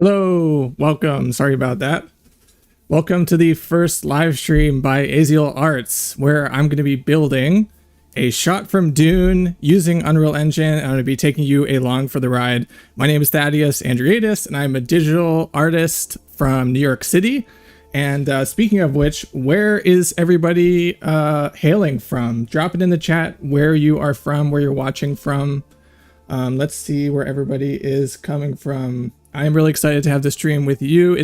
Hello, welcome. Sorry about that. Welcome to the first live stream by Aziel Arts, where I'm going to be building a shot from Dune using Unreal Engine. I'm going to be taking you along for the ride. My name is THADDAEUS, and I'm a digital artist from New York City. And speaking of which, where is everybody hailing from? Drop it in the chat where you are from, where you're watching from. Let's see where everybody is coming from. I am really excited to have this stream with you.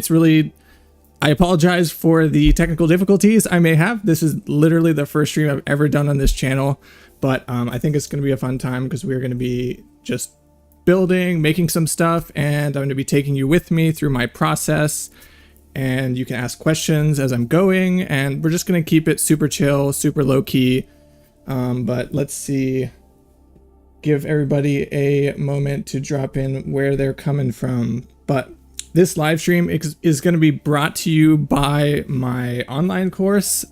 I apologize for the technical difficulties I may have. This is literally the first stream I've ever done on this channel, but I think it's going to be a fun time because we're going to be just building, making some stuff, and I'm going to be taking you with me through my process, and you can ask questions as I'm going, and we're just going to keep it super chill, super low key. But let's see. Give everybody a moment to drop in where they're coming from. But this live stream is going to be brought to you by my online course,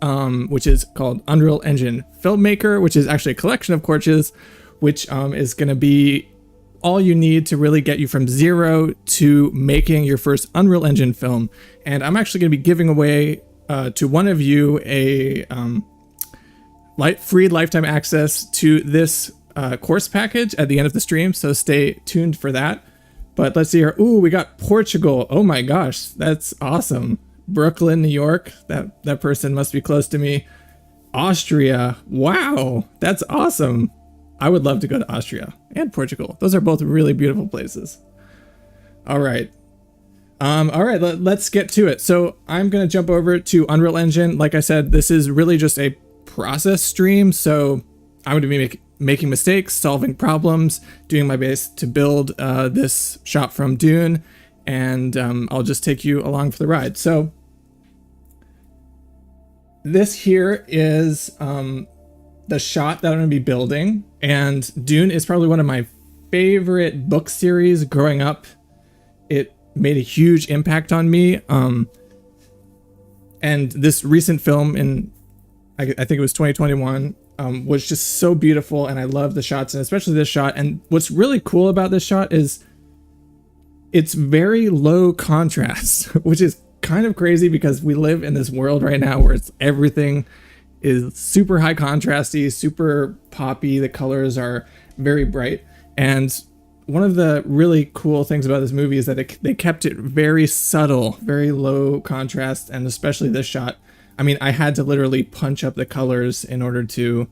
which is called Unreal Engine Filmmaker, which is actually a collection of courses, which is going to be all you need to really get you from zero to making your first Unreal Engine film. And I'm actually going to be giving away to one of you a free lifetime access to this course package at the end of the stream, so stay tuned for that. But let's see here. Ooh, we got Portugal. Oh my gosh, that's awesome. Brooklyn, New York. That person must be close to me. Austria. Wow, that's awesome. I would love to go to Austria and Portugal. Those are both really beautiful places. All right. Let's get to it. So I'm going to jump over to Unreal Engine. Like I said, this is really just a process stream, so I'm going to be making mistakes, solving problems, doing my best to build this shot from Dune, and I'll just take you along for the ride. So this here is the shot that I'm going to be building, and Dune is probably one of my favorite book series growing up. It made a huge impact on me, and this recent film I think it was 2021, was just so beautiful, and I love the shots, and especially this shot. And what's really cool about this shot is it's very low contrast, which is kind of crazy because we live in this world right now where everything is super high contrasty, super poppy. The colors are very bright, and one of the really cool things about this movie is that they kept it very subtle, very low contrast, and especially this shot. I mean, I had to literally punch up the colors in order to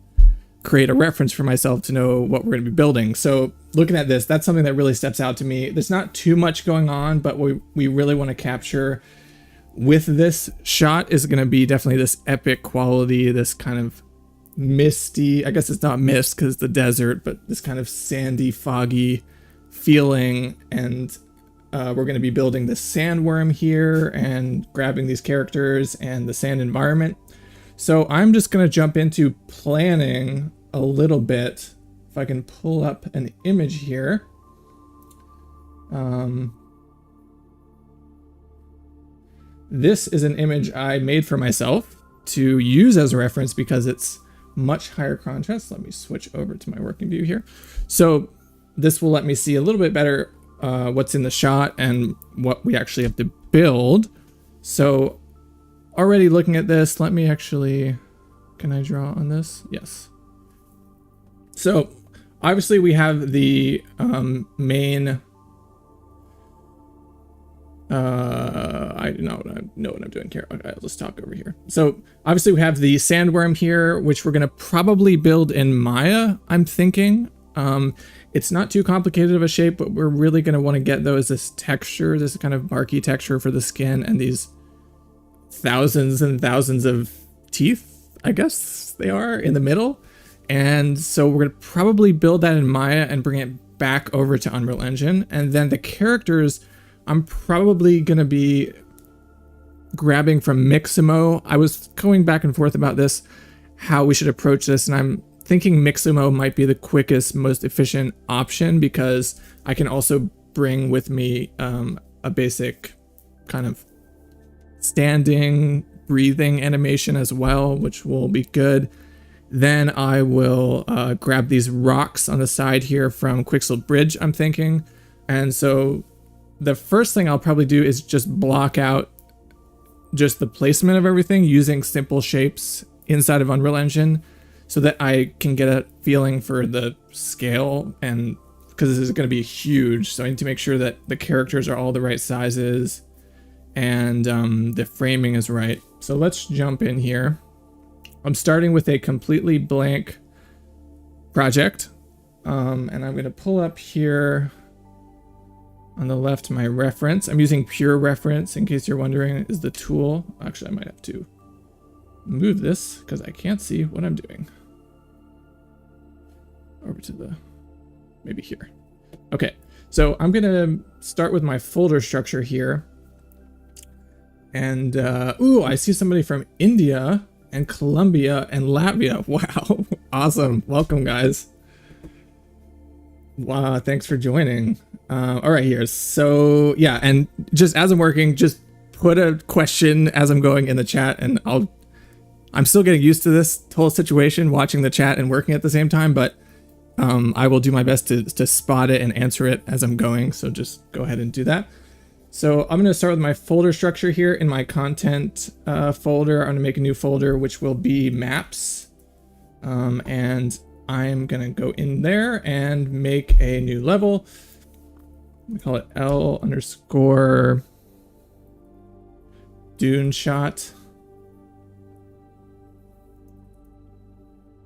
create a reference for myself to know what we're going to be building. So looking at this, that's something that really steps out to me. There's not too much going on, but what we really want to capture with this shot is going to be definitely this epic quality, this kind of misty, I guess it's not mist because it's the desert, but this kind of sandy, foggy feeling. And we're going to be building the sandworm here and grabbing these characters and the sand environment. So I'm just going to jump into planning a little bit. If I can pull up an image here. This is an image I made for myself to use as a reference because it's much higher contrast. Let me switch over to my working view here. So this will let me see a little bit better what's in the shot and what we actually have to build. So already looking at this, let me actually, can I draw on this? Yes. So obviously we have the main, I know what I'm doing here. Okay, I'll just talk over here. So obviously we have the sandworm here, which we're going to probably build in Maya, I'm thinking. It's not too complicated of a shape, but we're really going to want to get this texture, this kind of barky texture for the skin, and these thousands and thousands of teeth, I guess they are, in the middle. And so we're going to probably build that in Maya and bring it back over to Unreal Engine. And then the characters, I'm probably going to be grabbing from Mixamo. I was going back and forth about this, how we should approach this, and I'm thinking Mixamo might be the quickest, most efficient option because I can also bring with me a basic kind of standing, breathing animation as well, which will be good. Then I will grab these rocks on the side here from Quicksilver Bridge, I'm thinking. And so the first thing I'll probably do is just block out just the placement of everything using simple shapes inside of Unreal Engine so that I can get a feeling for the scale, and because this is going to be huge, so I need to make sure that the characters are all the right sizes and the framing is right. So let's jump in here. I'm starting with a completely blank project, and I'm going to pull up here on the left my reference. I'm using pure reference in case you're wondering, is the tool. Actually, I might have to move this because I can't see what I'm doing. Over to the, maybe here. Okay, so I'm going to start with my folder structure here. And, ooh, I see somebody from India and Colombia and Latvia. Wow, awesome. Welcome, guys. Wow, thanks for joining. All right, here. So, yeah, and just as I'm working, just put a question as I'm going in the chat, and I'm still getting used to this whole situation, watching the chat and working at the same time, but I will do my best to spot it and answer it as I'm going, so just go ahead and do that. So I'm going to start with my folder structure here. In my content folder, I'm going to make a new folder, which will be maps. And I'm going to go in there and make a new level. We call it L_Dune shot.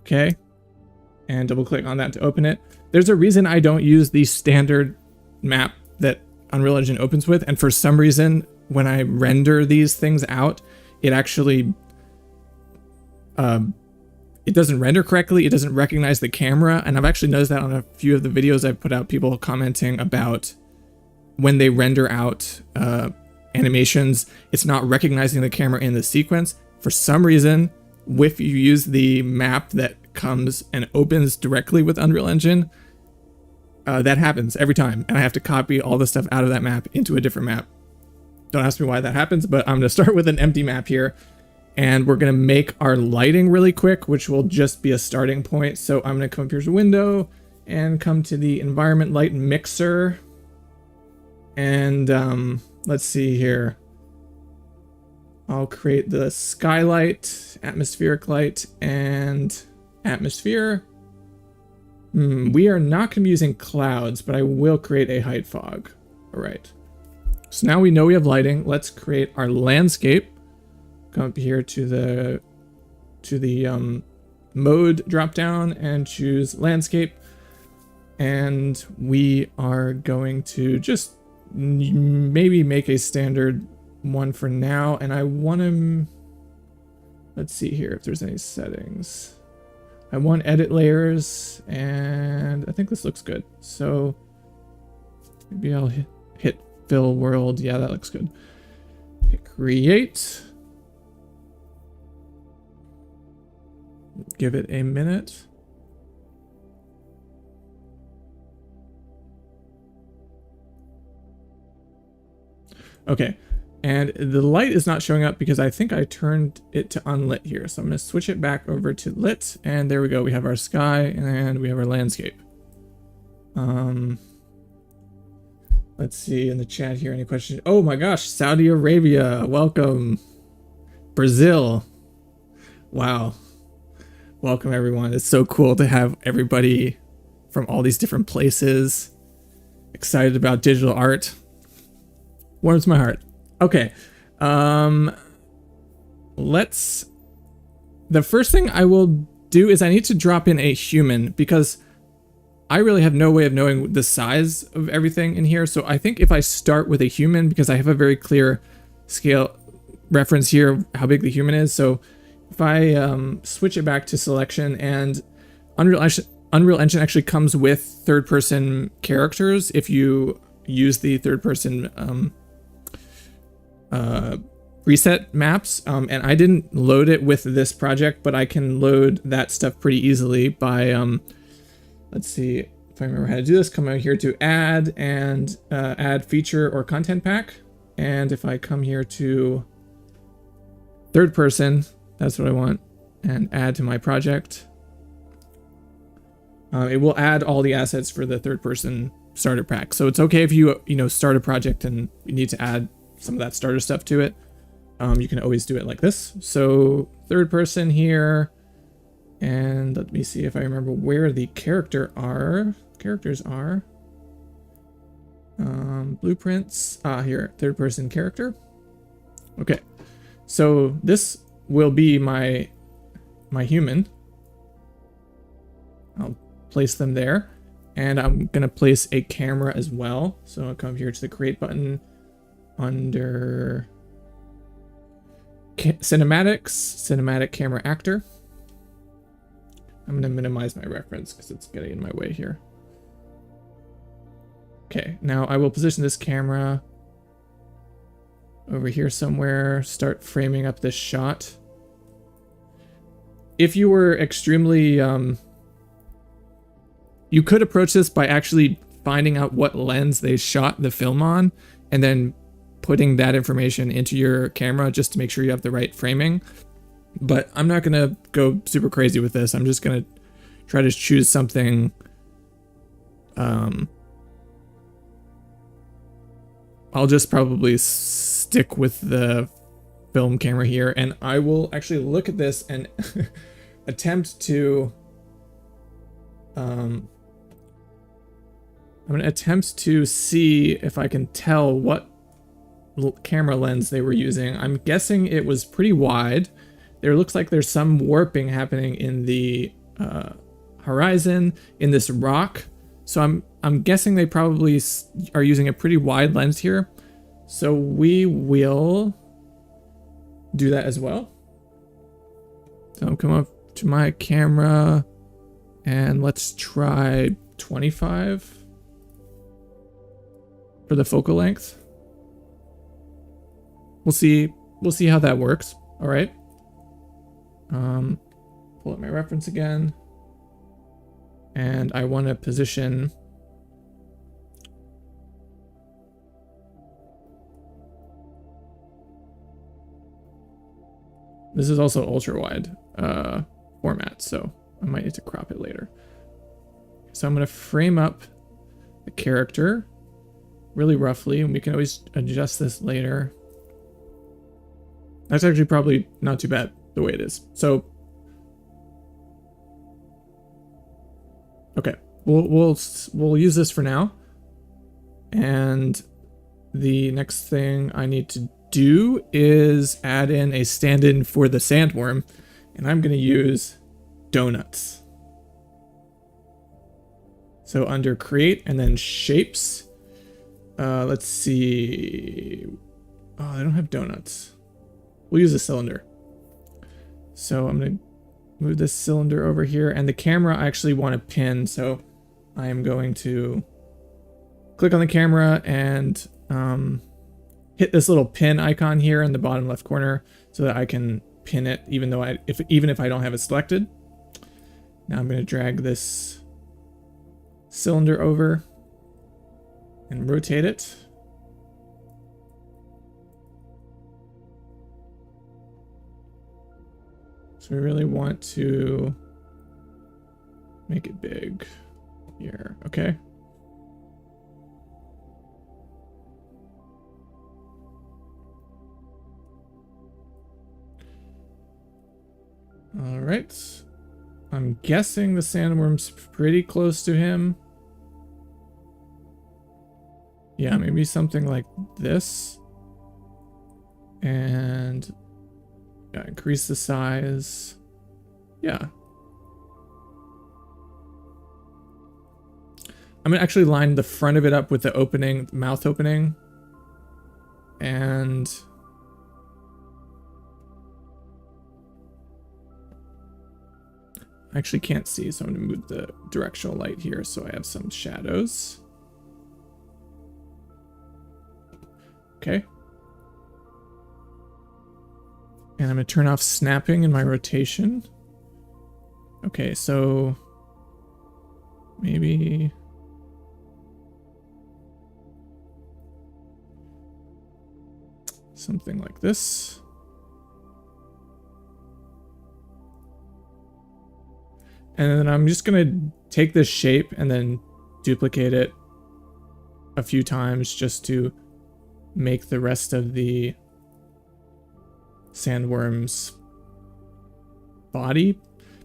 Okay. And double click on that to open it. There's a reason I don't use the standard map that Unreal Engine opens with, and for some reason when I render these things out, it actually it doesn't render correctly. It doesn't recognize the camera, and I've actually noticed that on a few of the videos I've put out, people commenting about when they render out animations, it's not recognizing the camera in the sequence. For some reason, if you use the map that comes and opens directly with Unreal Engine, that happens every time, and I have to copy all the stuff out of that map into a different map. Don't ask me why that happens, but I'm going to start with an empty map here, and we're going to make our lighting really quick, which will just be a starting point. So I'm going to come up here to window and come to the environment light mixer, and let's see here. I'll create the skylight, atmospheric light, and atmosphere. We are not going to be using clouds, but I will create a height fog. All right. So now we know we have lighting. Let's create our landscape. Come up here to the mode drop down and choose landscape. And we are going to just maybe make a standard one for now. And I want to, let's see here if there's any settings. I want edit layers, and I think this looks good. So maybe I'll hit fill world. Yeah, that looks good. Hit create. Give it a minute. Okay. And the light is not showing up because I think I turned it to unlit here. So I'm going to switch it back over to lit. And there we go. We have our sky and we have our landscape. Let's see in the chat here. Any questions? Oh my gosh. Saudi Arabia. Welcome. Brazil. Wow. Welcome everyone. It's so cool to have everybody from all these different places excited about digital art. Warms my heart. Okay, the first thing I will do is I need to drop in a human because I really have no way of knowing the size of everything in here. So I think if I start with a human, because I have a very clear scale reference here of how big the human is. So if I switch it back to selection, and Unreal Engine actually comes with third-person characters if you use the third-person preset maps, and I didn't load it with this project, but I can load that stuff pretty easily by let's see if I remember how to do this. Come out here to add and add feature or content pack, and if I come here to third person, that's what I want, and add to my project, it will add all the assets for the third person starter pack. So it's okay if you start a project and you need to add some of that starter stuff to it. You can always do it like this. So third person here, and let me see if I remember where the characters are. Blueprints. Here, third person character. Okay, so this will be my human. I'll place them there, and I'm gonna place a camera as well. So I'll come here to the create button under cinematic camera actor. I'm gonna minimize my reference because it's getting in my way here. Okay, now I will position this camera over here somewhere, start framing up this shot. If you were extremely, you could approach this by actually finding out what lens they shot the film on and then putting that information into your camera just to make sure you have the right framing. But I'm not gonna go super crazy with this. I'm just gonna try to choose something I'll just probably stick with the film camera here, and I will actually look at this and attempt to I'm gonna attempt to see if I can tell what camera lens they were using. I'm guessing it was pretty wide. There looks like there's some warping happening in the horizon in this rock. So I'm guessing they probably are using a pretty wide lens here. So we will do that as well. So I'll come up to my camera and let's try 25 for the focal length. We'll see how that works. All right. Pull up my reference again. And I want to position this is also ultra wide format, so I might need to crop it later. So I'm going to frame up the character really roughly, and we can always adjust this later. That's actually probably not too bad the way it is. So okay, we'll use this for now. And the next thing I need to do is add in a stand-in for the sandworm, and I'm going to use donuts. So under create and then shapes, let's see. Oh, I don't have donuts. We'll use a cylinder. So I'm going to move this cylinder over here, and the camera I actually want to pin, so I am going to click on the camera and hit this little pin icon here in the bottom left corner so that I can pin it even if I don't have it selected. Now I'm going to drag this cylinder over and rotate it. So we really want to make it big here, okay? All right. I'm guessing the sandworm's pretty close to him. Yeah, maybe something like this. And yeah, increase the size. Yeah. I'm gonna actually line the front of it up with the opening, mouth opening. And I actually can't see, so I'm gonna move the directional light here so I have some shadows. Okay. And I'm gonna turn off snapping in my rotation. Okay, so maybe something like this. And then I'm just gonna take this shape and then duplicate it a few times just to make the rest of the sandworm's body,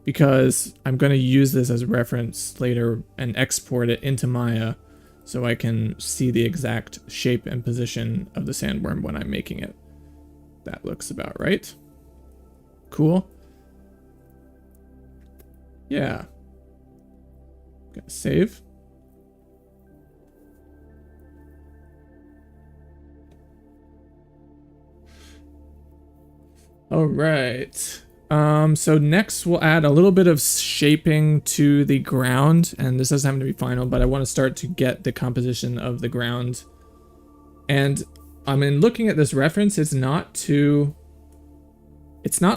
because I'm going to use this as a reference later and export it into Maya so I can see the exact shape and position of the sandworm when I'm making it. That looks about right. Cool. Yeah. Gonna save. All right. So next we'll add a little bit of shaping to the ground, and this doesn't have to be final, but I want to start to get the composition of the ground. And I mean, looking at this reference, it's not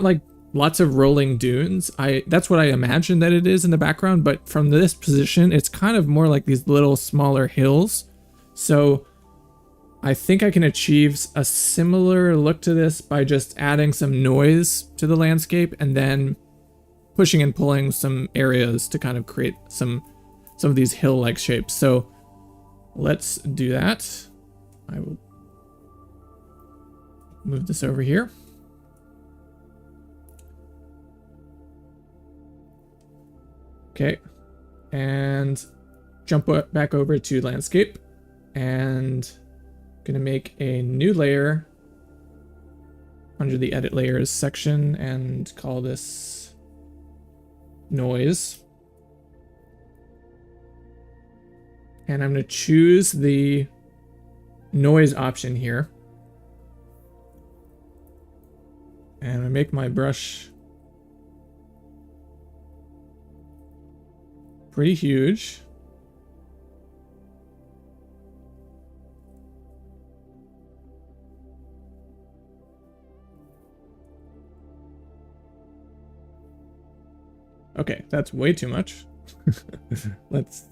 like lots of rolling dunes. That's what I imagine that it is in the background, but from this position, it's kind of more like these little smaller hills. So I think I can achieve a similar look to this by just adding some noise to the landscape and then pushing and pulling some areas to kind of create some of these hill-like shapes. So let's do that. I will move this over here. Okay, and jump back over to landscape, and gonna make a new layer under the edit layers section and call this noise. And I'm gonna choose the noise option here. And I make my brush pretty huge. Okay, that's way too much. Let's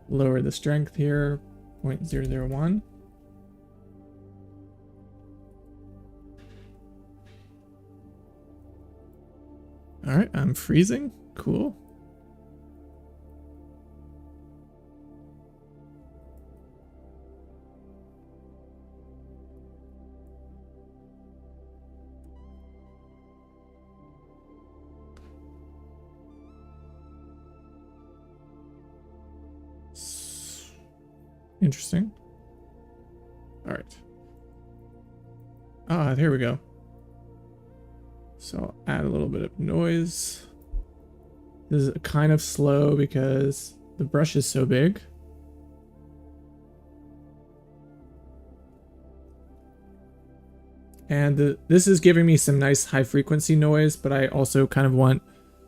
lower the strength here, 0.001. All right, I'm freezing. Cool. Interesting. All right. Ah, here we go. So I'll add a little bit of noise. This is kind of slow because the brush is so big. And this is giving me some nice high frequency noise, but I also kind of want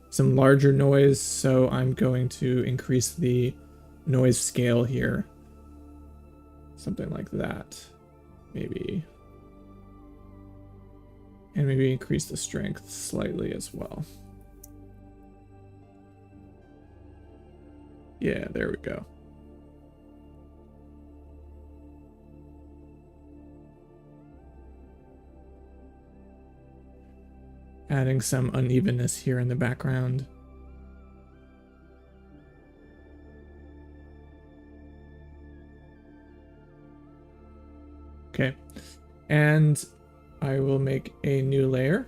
some larger noise, so I'm going to increase the noise scale here. Something like that, maybe. And maybe increase the strength slightly as well. Yeah, there we go. Adding some unevenness here in the background. Okay, and I will make a new layer.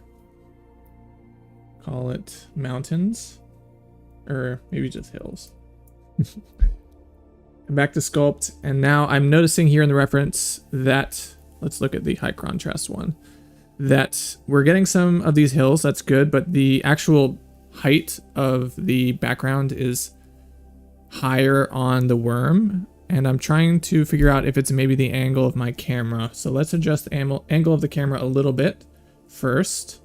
Call it mountains, or maybe just hills. Come back to sculpt, and now I'm noticing here in the reference that, let's look at the high contrast one, that we're getting some of these hills, that's good, but the actual height of the background is higher on the worm. And I'm trying to figure out if it's maybe the angle of my camera. So let's adjust the angle of the camera a little bit first.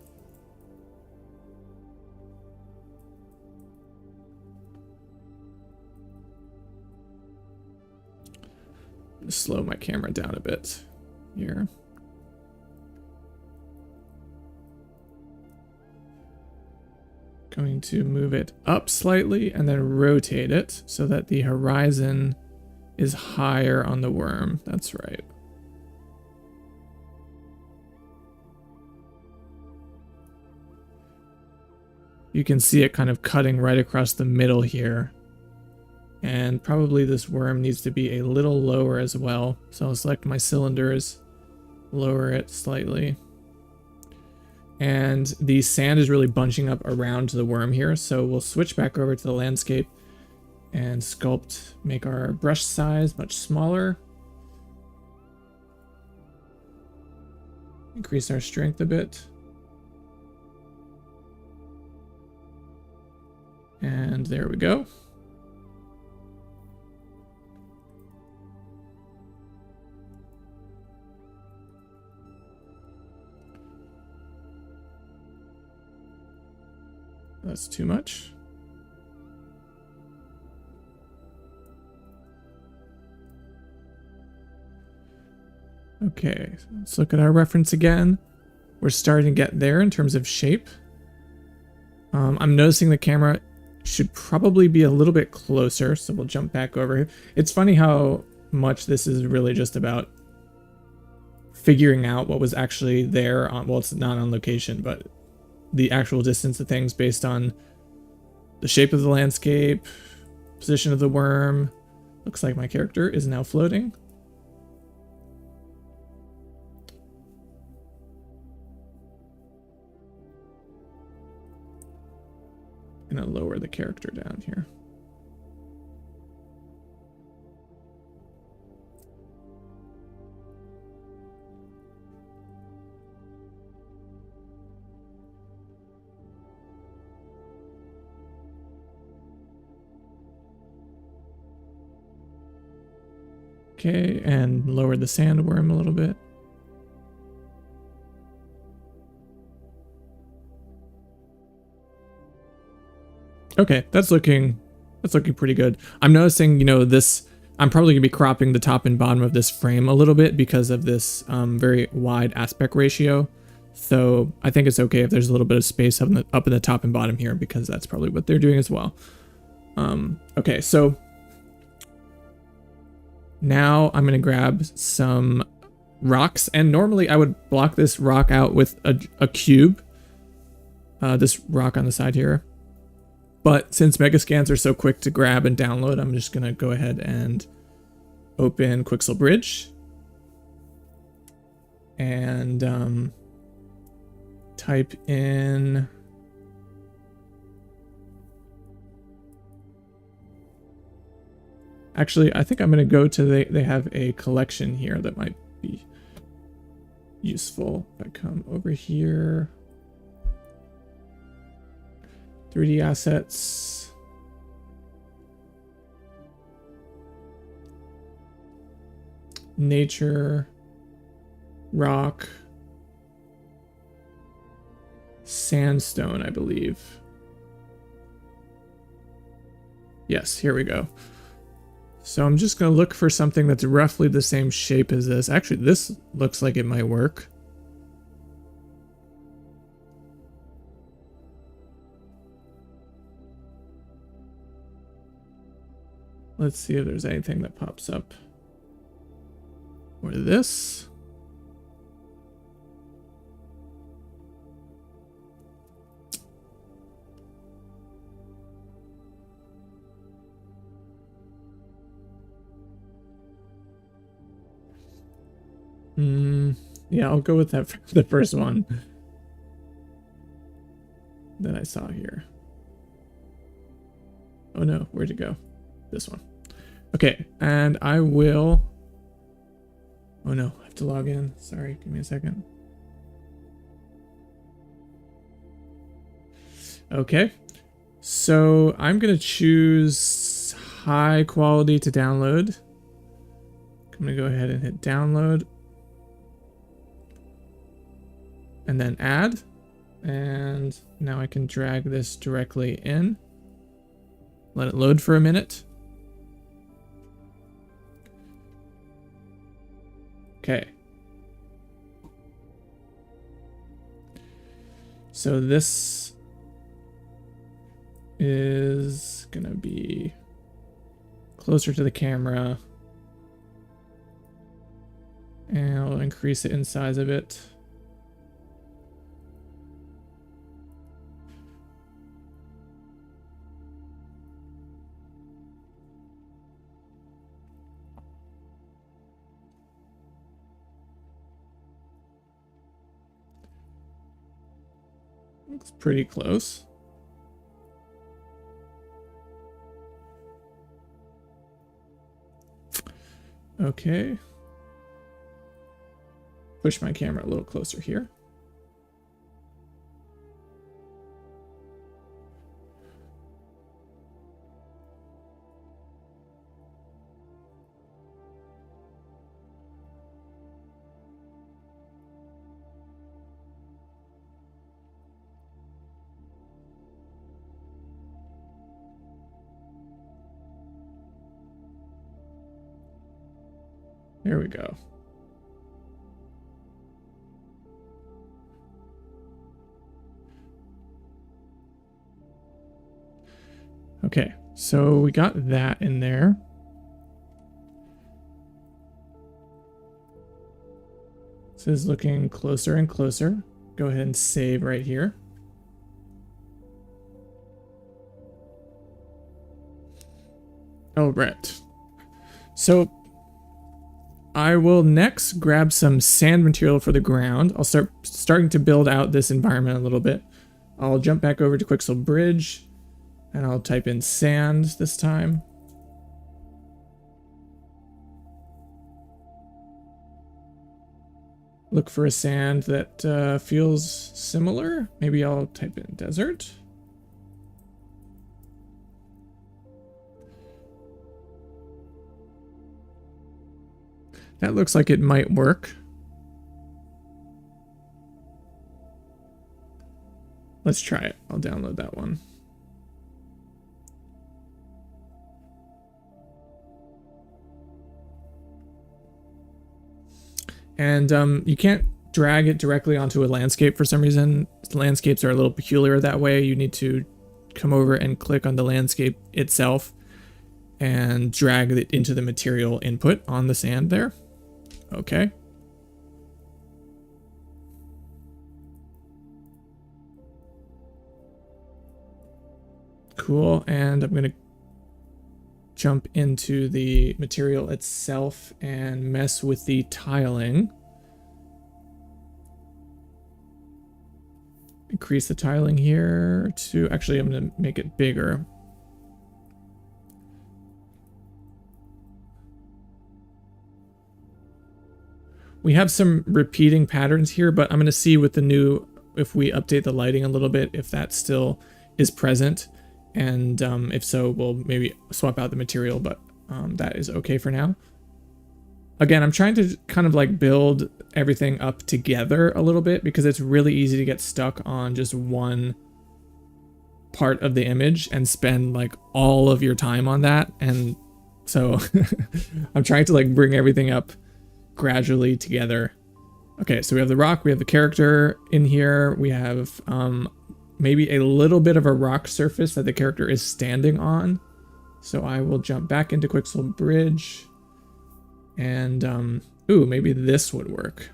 Slow my camera down a bit here. Going to move it up slightly and then rotate it so that the horizon is higher on the worm. That's right. You can see it kind of cutting right across the middle here. And probably this worm needs to be a little lower as well. So I'll select my cylinders, lower it slightly. And the sand is really bunching up around the worm here. So we'll switch back over to the landscape and sculpt, make our brush size much smaller. Increase our strength a bit. And there we go. That's too much. Okay, let's look at our reference again. We're starting to get there in terms of shape. I'm noticing the camera should probably be a little bit closer, so we'll jump back over here. It's funny how much this is really just about figuring out what was actually there on, well, it's not on location, but the actual distance of things based on the shape of the landscape, position of the worm. Looks like my character is now floating. I'm gonna lower the character down here. Okay, and lower the sandworm a little bit. Okay, that's looking pretty good. I'm noticing, you know, this, I'm probably gonna be cropping the top and bottom of this frame a little bit because of this very wide aspect ratio. So I think it's okay if there's a little bit of space up in the top and bottom here, because that's probably what they're doing as well. Okay, so now I'm gonna grab some rocks, and normally I would block this rock out with a cube, this rock on the side here. But since Megascans are so quick to grab and download, I'm just gonna go ahead and open Quixel Bridge and type in actually, I think I'm gonna go to they have a collection here that might be useful. If I come over here, 3D assets. Nature, rock, sandstone, I believe. Yes, here we go. So I'm just going to look for something that's roughly the same shape as this. Actually, this looks like it might work. Let's see if there's anything that pops up. Or this. Yeah, I'll go with that, the first one that I saw here. Oh no, where'd it go? This one. Okay, and I will... Oh no, I have to log in. Sorry, give me a second. Okay, so I'm gonna choose high quality to download. I'm gonna go ahead and hit download. And then add. And now I can drag this directly in. Let it load for a minute. Okay. So this is gonna be closer to the camera. And I'll increase it in size a bit. Looks pretty close. Okay. Push my camera a little closer here. There we go. Okay, so we got that in there. This is looking closer and closer. Go ahead and save right here. All right. So I will next grab some sand material for the ground. I'll starting to build out this environment a little bit. I'll jump back over to Quixel Bridge and I'll type in sand this time. Look for a sand that feels similar. Maybe I'll type in desert. That looks like it might work. Let's try it. I'll download that one. And you can't drag it directly onto a landscape for some reason. Landscapes are a little peculiar that way. You need to come over and click on the landscape itself and drag it into the material input on the sand there. Okay. Cool, and I'm gonna jump into the material itself and mess with the tiling. Increase the tiling here to, actually I'm gonna make it bigger. We have some repeating patterns here, but I'm gonna see with the new, if we update the lighting a little bit, if that still is present. And if so, we'll maybe swap out the material, but that is okay for now. Again, I'm trying to kind of like build everything up together a little bit because it's really easy to get stuck on just one part of the image and spend like all of your time on that. And so I'm trying to like bring everything up gradually together. Okay, so we have the rock, we have the character in here, we have maybe a little bit of a rock surface that the character is standing on. So I will jump back into Quixel Bridge and ooh, maybe this would work.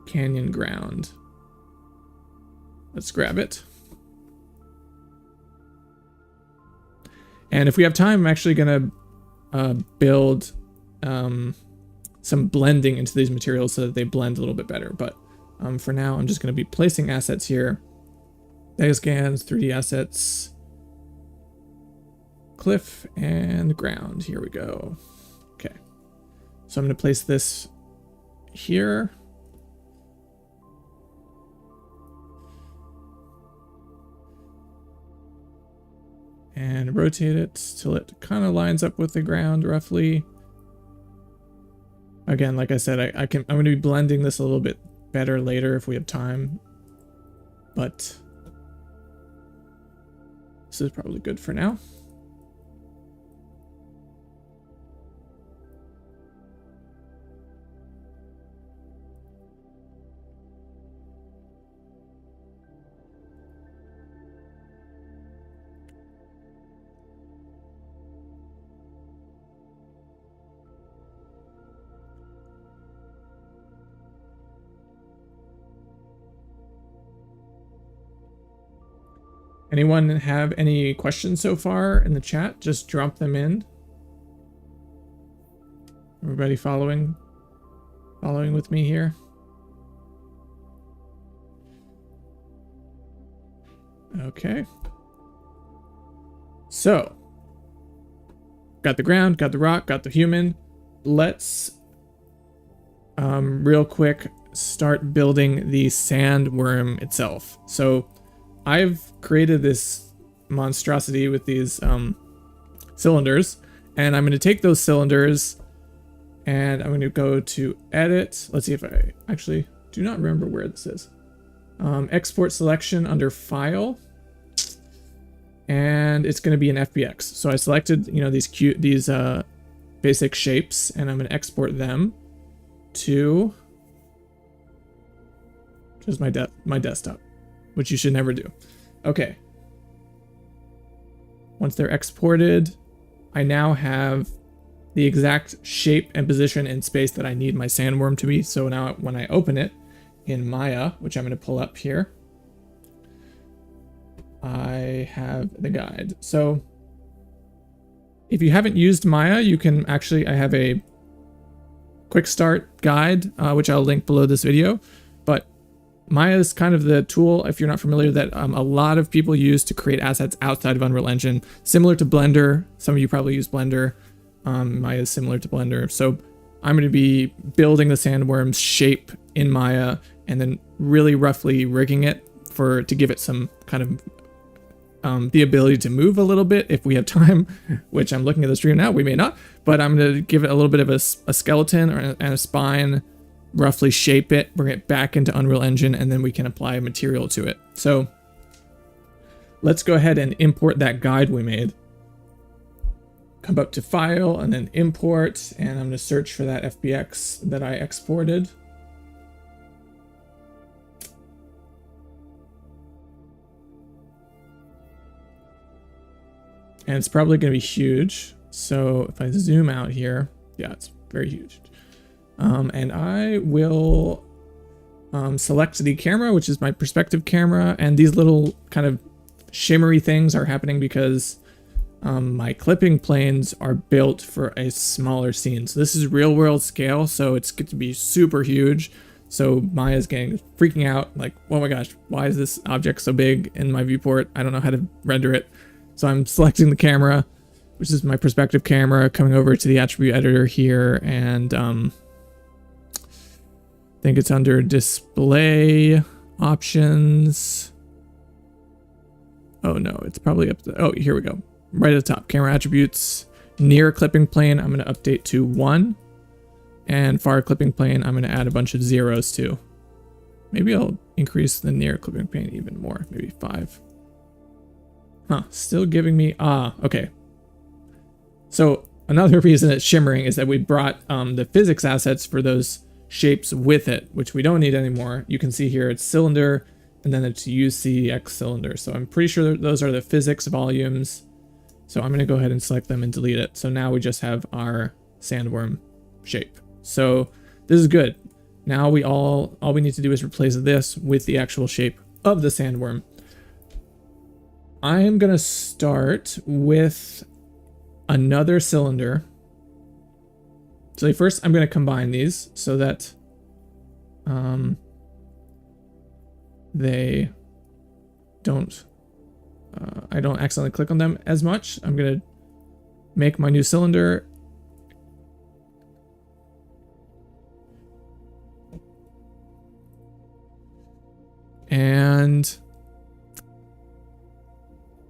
Canyon ground. Let's grab it. And if we have time, I'm actually gonna build some blending into these materials so that they blend a little bit better. But for now, I'm just going to be placing assets here. Data scans, 3D assets, cliff, and ground. Here we go. Okay. So I'm going to place this here. And rotate it till it kind of lines up with the ground roughly. Again, like I said, I'm going to be blending this a little bit better later if we have time, but this is probably good for now. Anyone have any questions so far in the chat? Just drop them in. Everybody following with me here? Okay. So, got the ground, got the rock, got the human. Let's real quick start building the sandworm itself. So I've created this monstrosity with these cylinders, and I'm going to take those cylinders and I'm going to go to edit. Let's see if I actually do not remember where this is. Export selection under file, and it's going to be an FBX. So I selected, you know, these basic shapes, and I'm going to export them to just my desktop, which you should never do. Okay. Once they're exported, I now have the exact shape and position and space that I need my sandworm to be. So now when I open it in Maya, which I'm going to pull up here, I have the guide. So if you haven't used Maya, you can actually, I have a quick start guide, which I'll link below this video. But Maya is kind of the tool, if you're not familiar, that a lot of people use to create assets outside of Unreal Engine, similar to Blender. Some of you probably use Blender. Maya is similar to Blender. So I'm going to be building the sandworm's shape in Maya and then really roughly rigging it to give it some kind of the ability to move a little bit if we have time, which I'm looking at the stream now, we may not, but I'm going to give it a little bit of a skeleton and a spine, roughly shape it, bring it back into Unreal Engine, and then we can apply material to it. So let's go ahead and import that guide we made. Come up to File and then Import, and I'm going to search for that FBX that I exported. And it's probably going to be huge. So if I zoom out here, yeah, it's very huge. And I will select the camera, which is my perspective camera. And these little kind of shimmery things are happening because my clipping planes are built for a smaller scene. So this is real world scale, so it's going to be super huge. So Maya's freaking out, like, oh my gosh, why is this object so big in my viewport? I don't know how to render it. So I'm selecting the camera, which is my perspective camera, coming over to the attribute editor here, and I think it's under display options. Oh no, it's probably up to, oh, here we go. Right at the top, camera attributes, near clipping plane, I'm going to update to 1. And far clipping plane, I'm going to add a bunch of zeros to. Maybe I'll increase the near clipping plane even more, maybe 5. Huh, still giving me, okay. So another reason it's shimmering is that we brought the physics assets for those shapes with it, which we don't need anymore. You can see here it's cylinder, and then it's UCX cylinder. So I'm pretty sure those are the physics volumes. So I'm going to go ahead and select them and delete it. So now we just have our sandworm shape. So this is good. Now all we need to do is replace this with the actual shape of the sandworm. I'm going to start with another cylinder. So first I'm going to combine these so that they don't I don't accidentally click on them as much. I'm going to make my new cylinder. And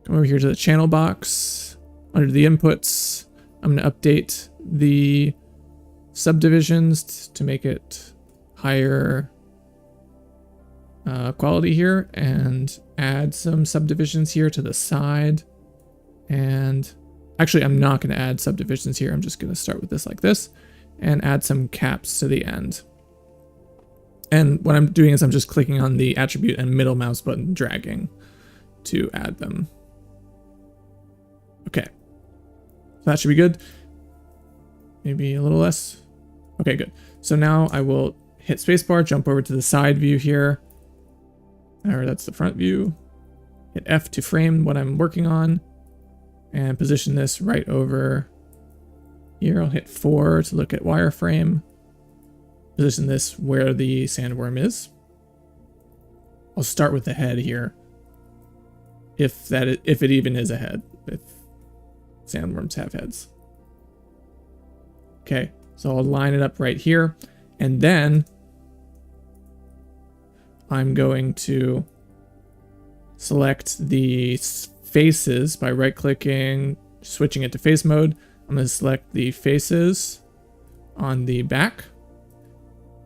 come over here to the channel box. Under the inputs, I'm going to update the subdivisions to make it higher quality here, and add some subdivisions here to the side. And actually, I'm not going to add subdivisions here. I'm just going to start with this like this and add some caps to the end. And what I'm doing is I'm just clicking on the attribute and middle mouse button, dragging to add them. Okay, so that should be good. Maybe a little less. Okay, good. So now I will hit spacebar, jump over to the side view here. Or that's the front view. Hit F to frame what I'm working on. And position this right over here. I'll hit 4 to look at wireframe. Position this where the sandworm is. I'll start with the head here. if it even is a head, if sandworms have heads. Okay, so I'll line it up right here, and then I'm going to select the faces by right-clicking, switching it to face mode. I'm going to select the faces on the back,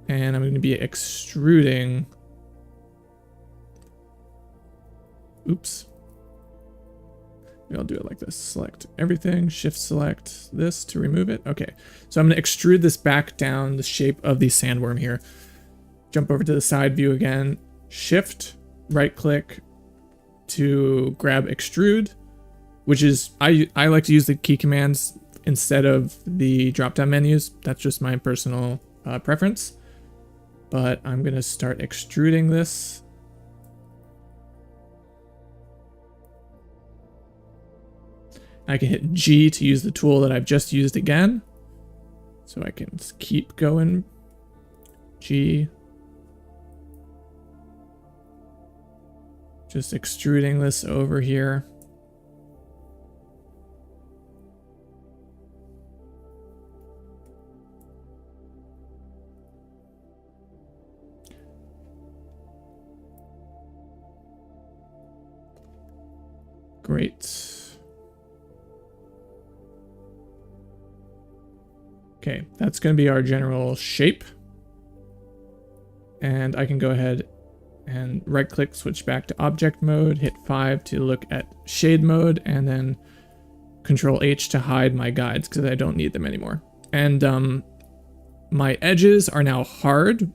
and I'm going to be extruding. Oops. Maybe I'll do it like this. Select everything, shift select this to remove it. Okay, so I'm going to extrude this back down the shape of the sandworm here. Jump over to the side view again, shift, right click to grab extrude, which is, I like to use the key commands instead of the drop down menus. That's just my personal preference. But I'm going to start extruding this. I can hit G to use the tool that I've just used again. So I can keep going. G. Just extruding this over here. Great. Okay, that's going to be our general shape. And I can go ahead and right click, switch back to object mode, hit 5 to look at shade mode, and then Control H to hide my guides because I don't need them anymore. And my edges are now hard.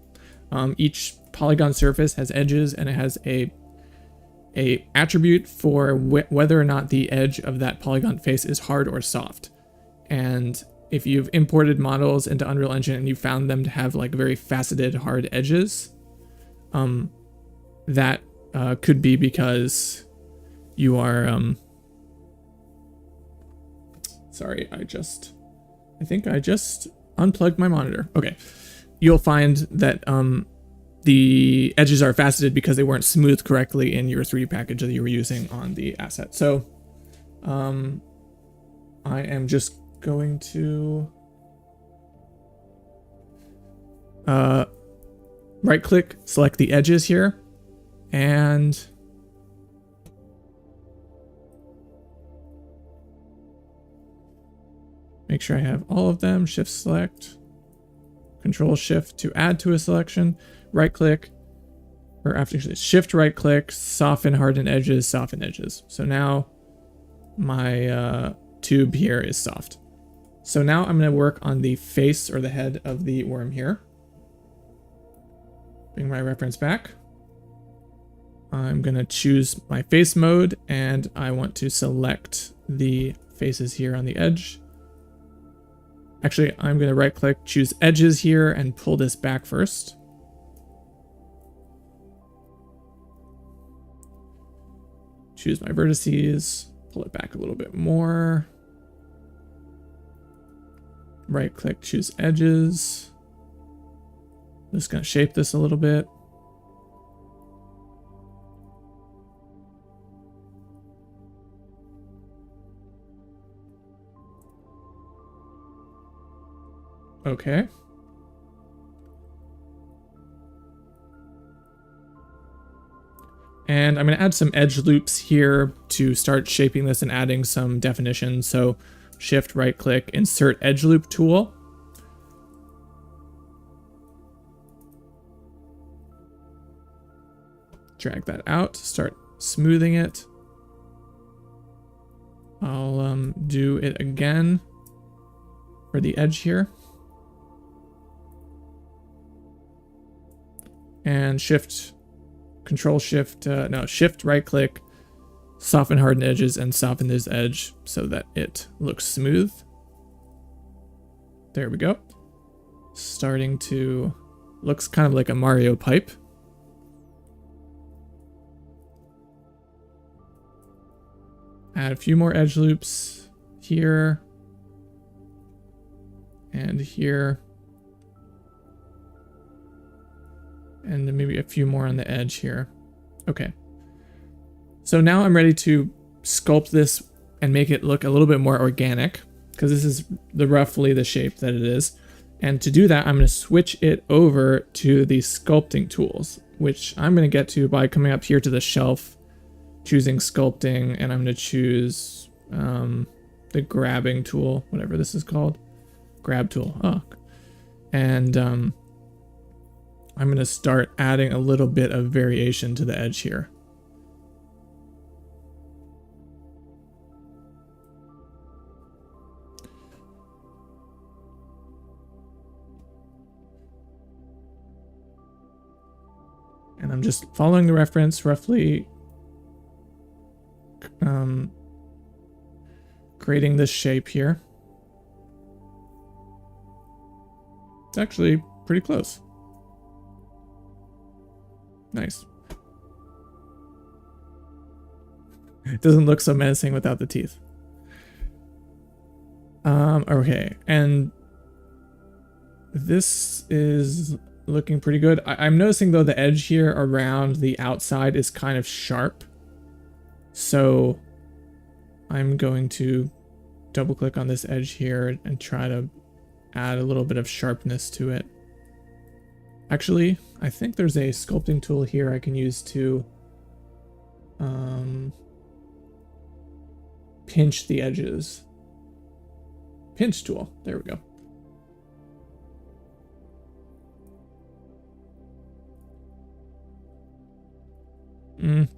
Each polygon surface has edges, and it has a attribute for whether or not the edge of that polygon face is hard or soft. And if you've imported models into Unreal Engine and you found them to have like very faceted hard edges, that could be because you are sorry, I think I just unplugged my monitor. Okay, you'll find that the edges are faceted because they weren't smoothed correctly in your 3D package that you were using on the asset. So I am just going to right click, select the edges here, and make sure I have all of them. Shift select, Control Shift to add to a selection, right click, or after shift right click, soften harden edges, soften edges. So now my tube here is soft. So now I'm going to work on the face or the head of the worm here. Bring my reference back. I'm going to choose my face mode, and I want to select the faces here on the edge. Actually, I'm going to right click, choose edges here, and pull this back first. Choose my vertices, pull it back a little bit more. Right click, choose edges. I'm just going to shape this a little bit. Okay. And I'm going to add some edge loops here to start shaping this and adding some definition. So shift right click, insert edge loop tool. Drag that out, start smoothing it. I'll do it again for the edge here. And shift right click, soften harden edges, and soften this edge so that it looks smooth. There we go. Starting to, looks kind of like a Mario pipe. Add a few more edge loops here and here. And then maybe a few more on the edge here. Okay. So now I'm ready to sculpt this and make it look a little bit more organic, because this is roughly the shape that it is. And to do that, I'm going to switch it over to the sculpting tools, which I'm going to get to by coming up here to the shelf, choosing sculpting, and I'm going to choose the grabbing tool, whatever this is called. Grab tool. Oh. And I'm going to start adding a little bit of variation to the edge here. And I'm just following the reference, roughly creating this shape here. It's actually pretty close. Nice. It doesn't look so menacing without the teeth. Okay, and this is looking pretty good. I'm noticing though the edge here around the outside is kind of sharp. So I'm going to double click on this edge here and try to add a little bit of sharpness to it. Actually, I think there's a sculpting tool here I can use to pinch the edges. Pinch tool, there we go.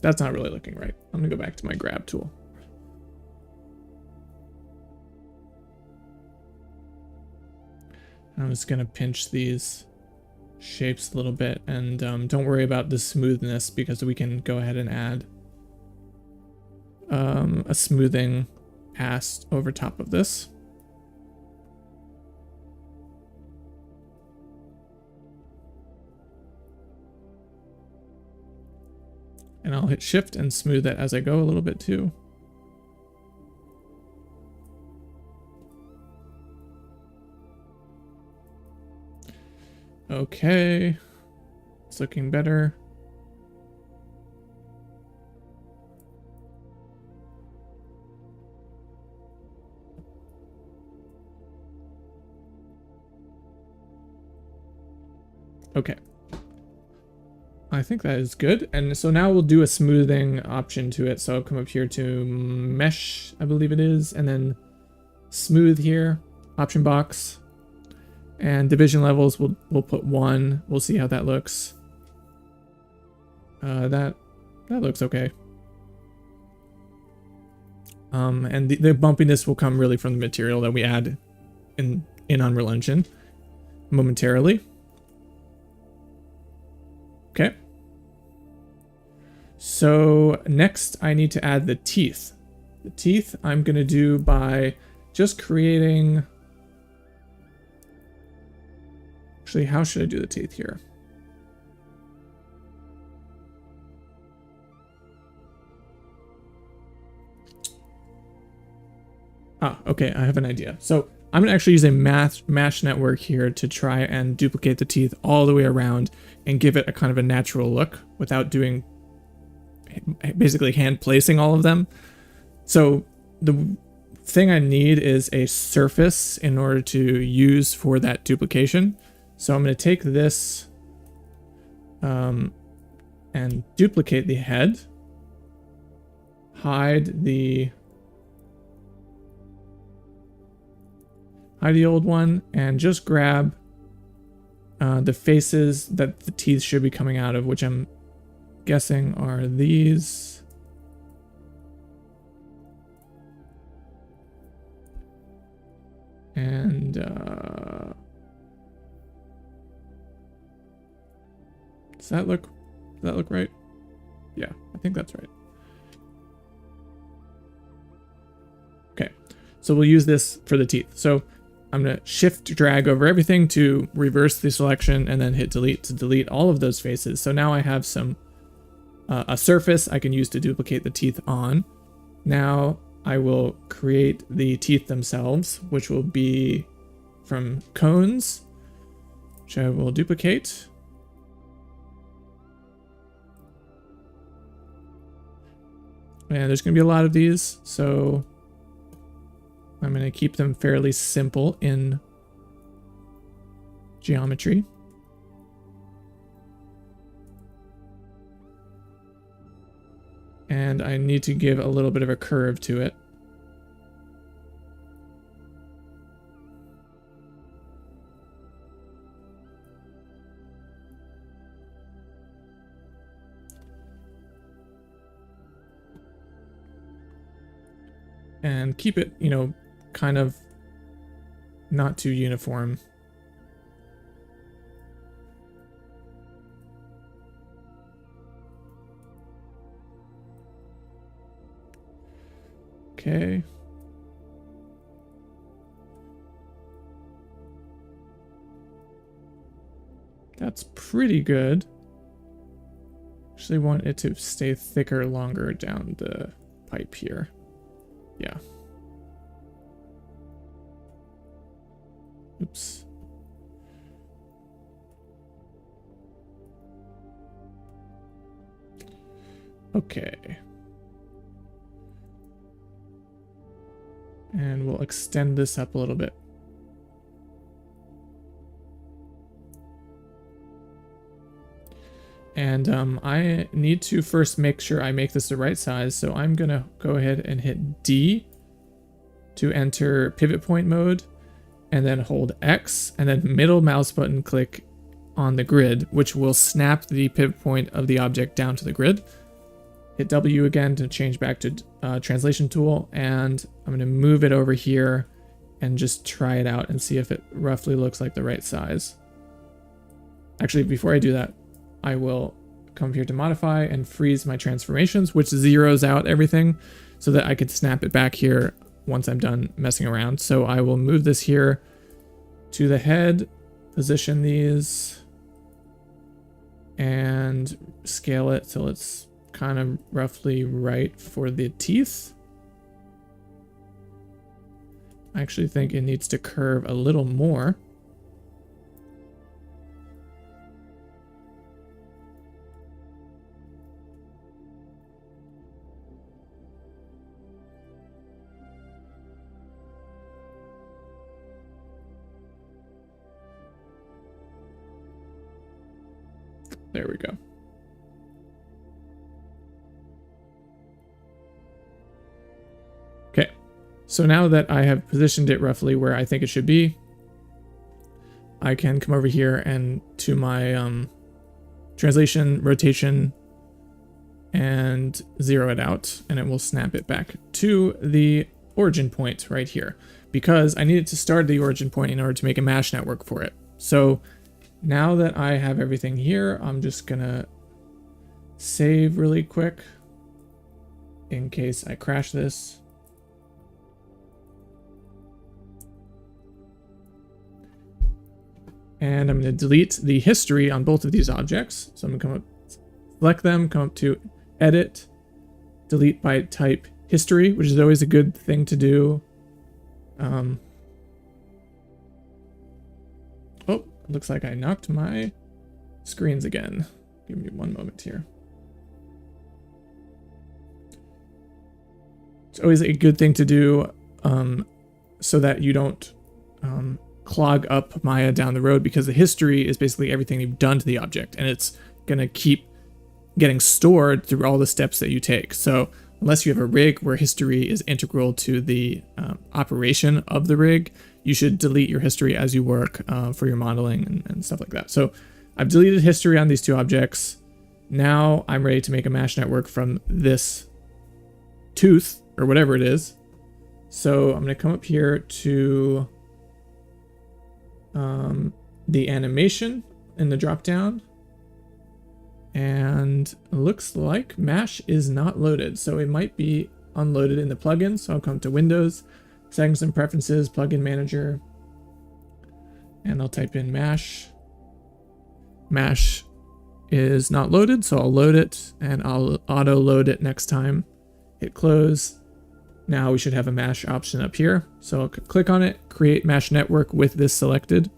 That's not really looking right. I'm gonna go back to my grab tool. I'm just gonna pinch these shapes a little bit, and don't worry about the smoothness, because we can go ahead and add a smoothing pass over top of this. And I'll hit shift and smooth it as I go a little bit too. Okay, it's looking better. Okay. I think that is good. And so now we'll do a smoothing option to it. So I'll come up here to mesh, I believe it is, and then smooth here, option box, and division levels, we'll put 1. We'll see how that looks. That looks okay. And the bumpiness will come really from the material that we add in Unreal Engine momentarily. Okay. So next I need to add the teeth. The teeth I'm going to do by just creating... Actually, how should I do the teeth here? Okay, I have an idea. So I'm going to actually use a mesh network here to try and duplicate the teeth all the way around and give it a kind of a natural look without doing basically hand placing all of them. So the thing I need is a surface in order to use for that duplication. So I'm going to take this and duplicate the head, hide the old one, and just grab the faces that the teeth should be coming out of, which I'm guessing are these. And does that look right? Yeah, I think that's right. Okay, so we'll use this for the teeth. So I'm going to shift drag over everything to reverse the selection, and then hit delete to delete all of those faces. So now I have some a surface I can use to duplicate the teeth on. Now I will create the teeth themselves, which will be from cones, which I will duplicate. And there's going to be a lot of these, so I'm going to keep them fairly simple in geometry. And I need to give a little bit of a curve to it. And keep it, you know, kind of not too uniform. Okay. That's pretty good. Actually want it to stay thicker longer down the pipe here. Yeah. Oops. Okay. And we'll extend this up a little bit. And I need to first make sure I make this the right size, so I'm gonna go ahead and hit D to enter pivot point mode, and then hold X, and then middle mouse button click on the grid, which will snap the pivot point of the object down to the grid. Hit W again to change back to translation tool, and I'm gonna move it over here and just try it out and see if it roughly looks like the right size. Actually, before I do that, I will come here to modify and freeze my transformations, which zeroes out everything so that I could snap it back here once I'm done messing around. So I will move this here to the head, position these, and scale it till it's kind of roughly right for the teeth. I actually think it needs to curve a little more. There we go. Okay, so now that I have positioned it roughly where I think it should be, I can come over here and to my translation, rotation, and zero it out, and it will snap it back to the origin point right here, because I needed to start the origin point in order to make a mesh network for it. So now that I have everything here, I'm just gonna save really quick in case I crash this. And I'm gonna delete the history on both of these objects. So I'm gonna come up, select them, come up to edit, delete by type history, which is always a good thing to do. Oh, looks like I knocked my screens again. Give me one moment here. It's always a good thing to do so that you don't clog up Maya down the road, because the history is basically everything you've done to the object, and it's going to keep getting stored through all the steps that you take. So unless you have a rig where history is integral to the operation of the rig, you should delete your history as you work for your modeling and stuff like that. So I've deleted history on these two objects. Now I'm ready to make a mesh network from this tooth or whatever it is. So I'm going to come up here to the animation in the drop down, and it looks like mesh is not loaded, so it might be unloaded in the plugin. So I'll come to Windows, Settings and Preferences, Plugin Manager, and I'll type in mesh. Mesh is not loaded, so I'll load it, and I'll auto load it next time. Hit close. Now we should have a mesh option up here. So I'll click on it, create mesh network with this selected.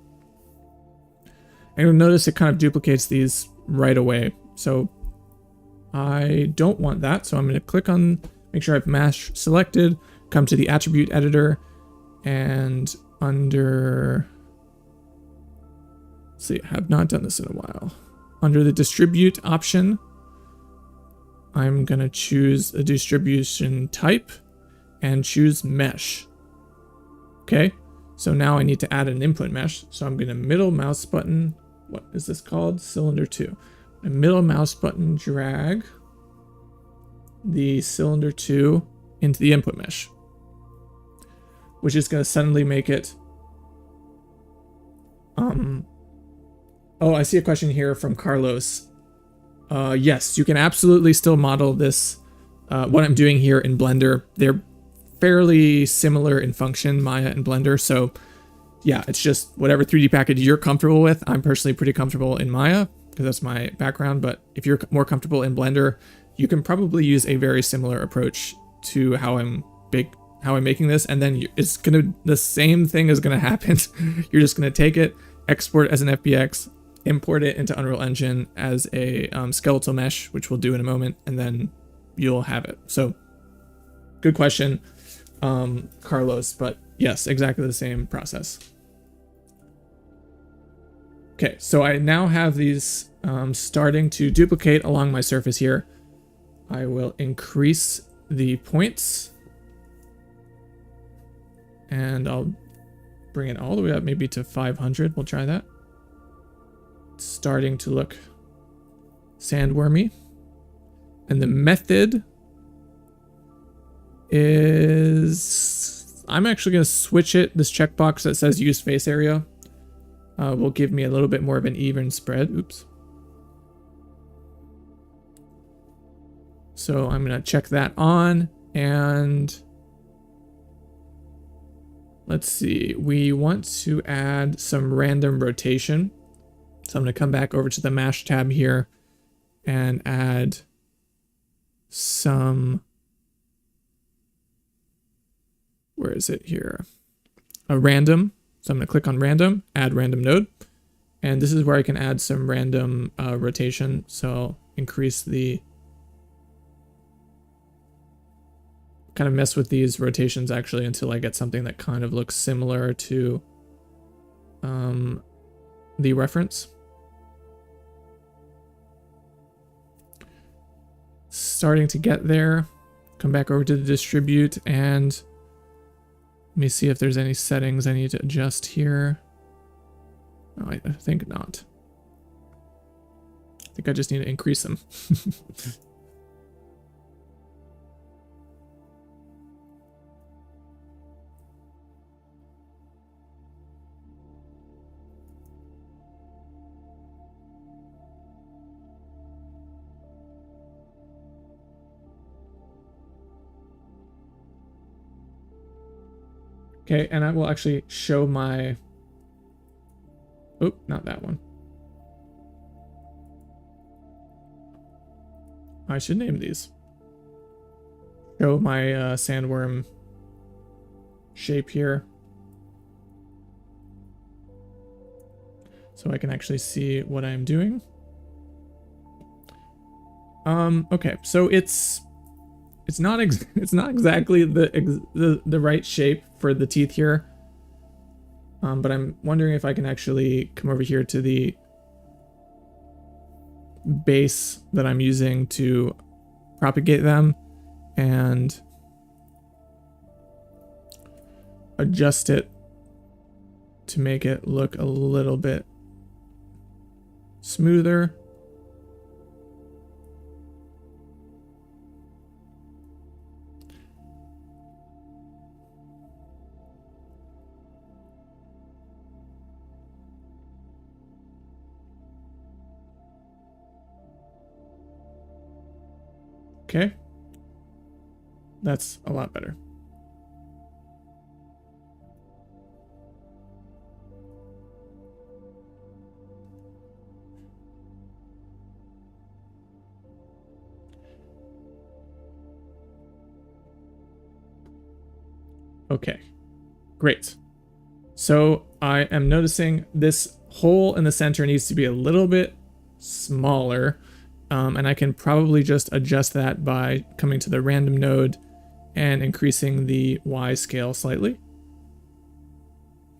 And you'll notice it kind of duplicates these right away. So I don't want that. So I'm going to click on make sure I have mesh selected, come to the attribute editor, and under, let's see, I have not done this in a while. Under the distribute option, I'm gonna choose a distribution type and choose mesh. Okay, so now I need to add an input mesh. So I'm gonna middle mouse button, what is this called? Cylinder 2. A middle mouse button drag the cylinder 2 into the input mesh, which is gonna suddenly make it, oh, I see a question here from Carlos. Yes, you can absolutely still model this, what I'm doing here in Blender. They're fairly similar in function, Maya and Blender. So yeah, it's just whatever 3D package you're comfortable with. I'm personally pretty comfortable in Maya because that's my background. But if you're more comfortable in Blender, you can probably use a very similar approach to how I'm making this. And then the same thing is gonna happen. You're just gonna take it, export it as an FBX, import it into Unreal Engine as a skeletal mesh, which we'll do in a moment, and then you'll have it. So good question, Carlos, but yes, exactly the same process. Okay, so I now have these starting to duplicate along my surface here. I will increase the points and I'll bring it all the way up maybe to 500. We'll try that. It's starting to look sandwormy. And the method is, I'm actually going to switch it. This checkbox that says use face area will give me a little bit more of an even spread. Oops. So I'm going to check that on, and let's see, we want to add some random rotation. So I'm going to come back over to the Mesh tab here and add some, where is it here? A random. So I'm going to click on random, add random node. And this is where I can add some random rotation. So increase the, kind of mess with these rotations actually until I get something that kind of looks similar to the reference. Starting to get there. Come back over to the distribute and let me see if there's any settings I need to adjust here. Oh, I think not. I think I just need to increase them. Okay, and I will actually show my, oh, not that one. I should name these. Show my sandworm shape here. So I can actually see what I'm doing. Okay, so it's not exactly the right shape for the teeth here, but I'm wondering if I can actually come over here to the base that I'm using to propagate them and adjust it to make it look a little bit smoother. Okay, that's a lot better. Okay, great. So I am noticing this hole in the center needs to be a little bit smaller. And I can probably just adjust that by coming to the random node and increasing the Y scale slightly.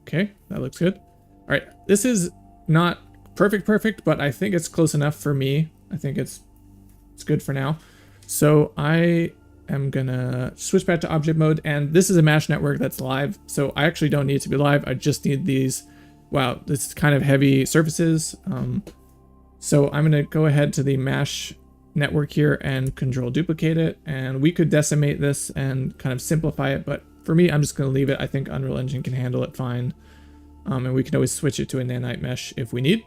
Okay, that looks good. All right, this is not perfect, but I think it's close enough for me. I think it's good for now. So I am gonna switch back to object mode, and this is a mesh network that's live, so I actually don't need it to be live. I just need these, wow, this is kind of heavy surfaces. So I'm gonna go ahead to the mesh network here and control duplicate it, and we could decimate this and kind of simplify it, but for me, I'm just gonna leave it. I think Unreal Engine can handle it fine. And we can always switch it to a nanite mesh if we need.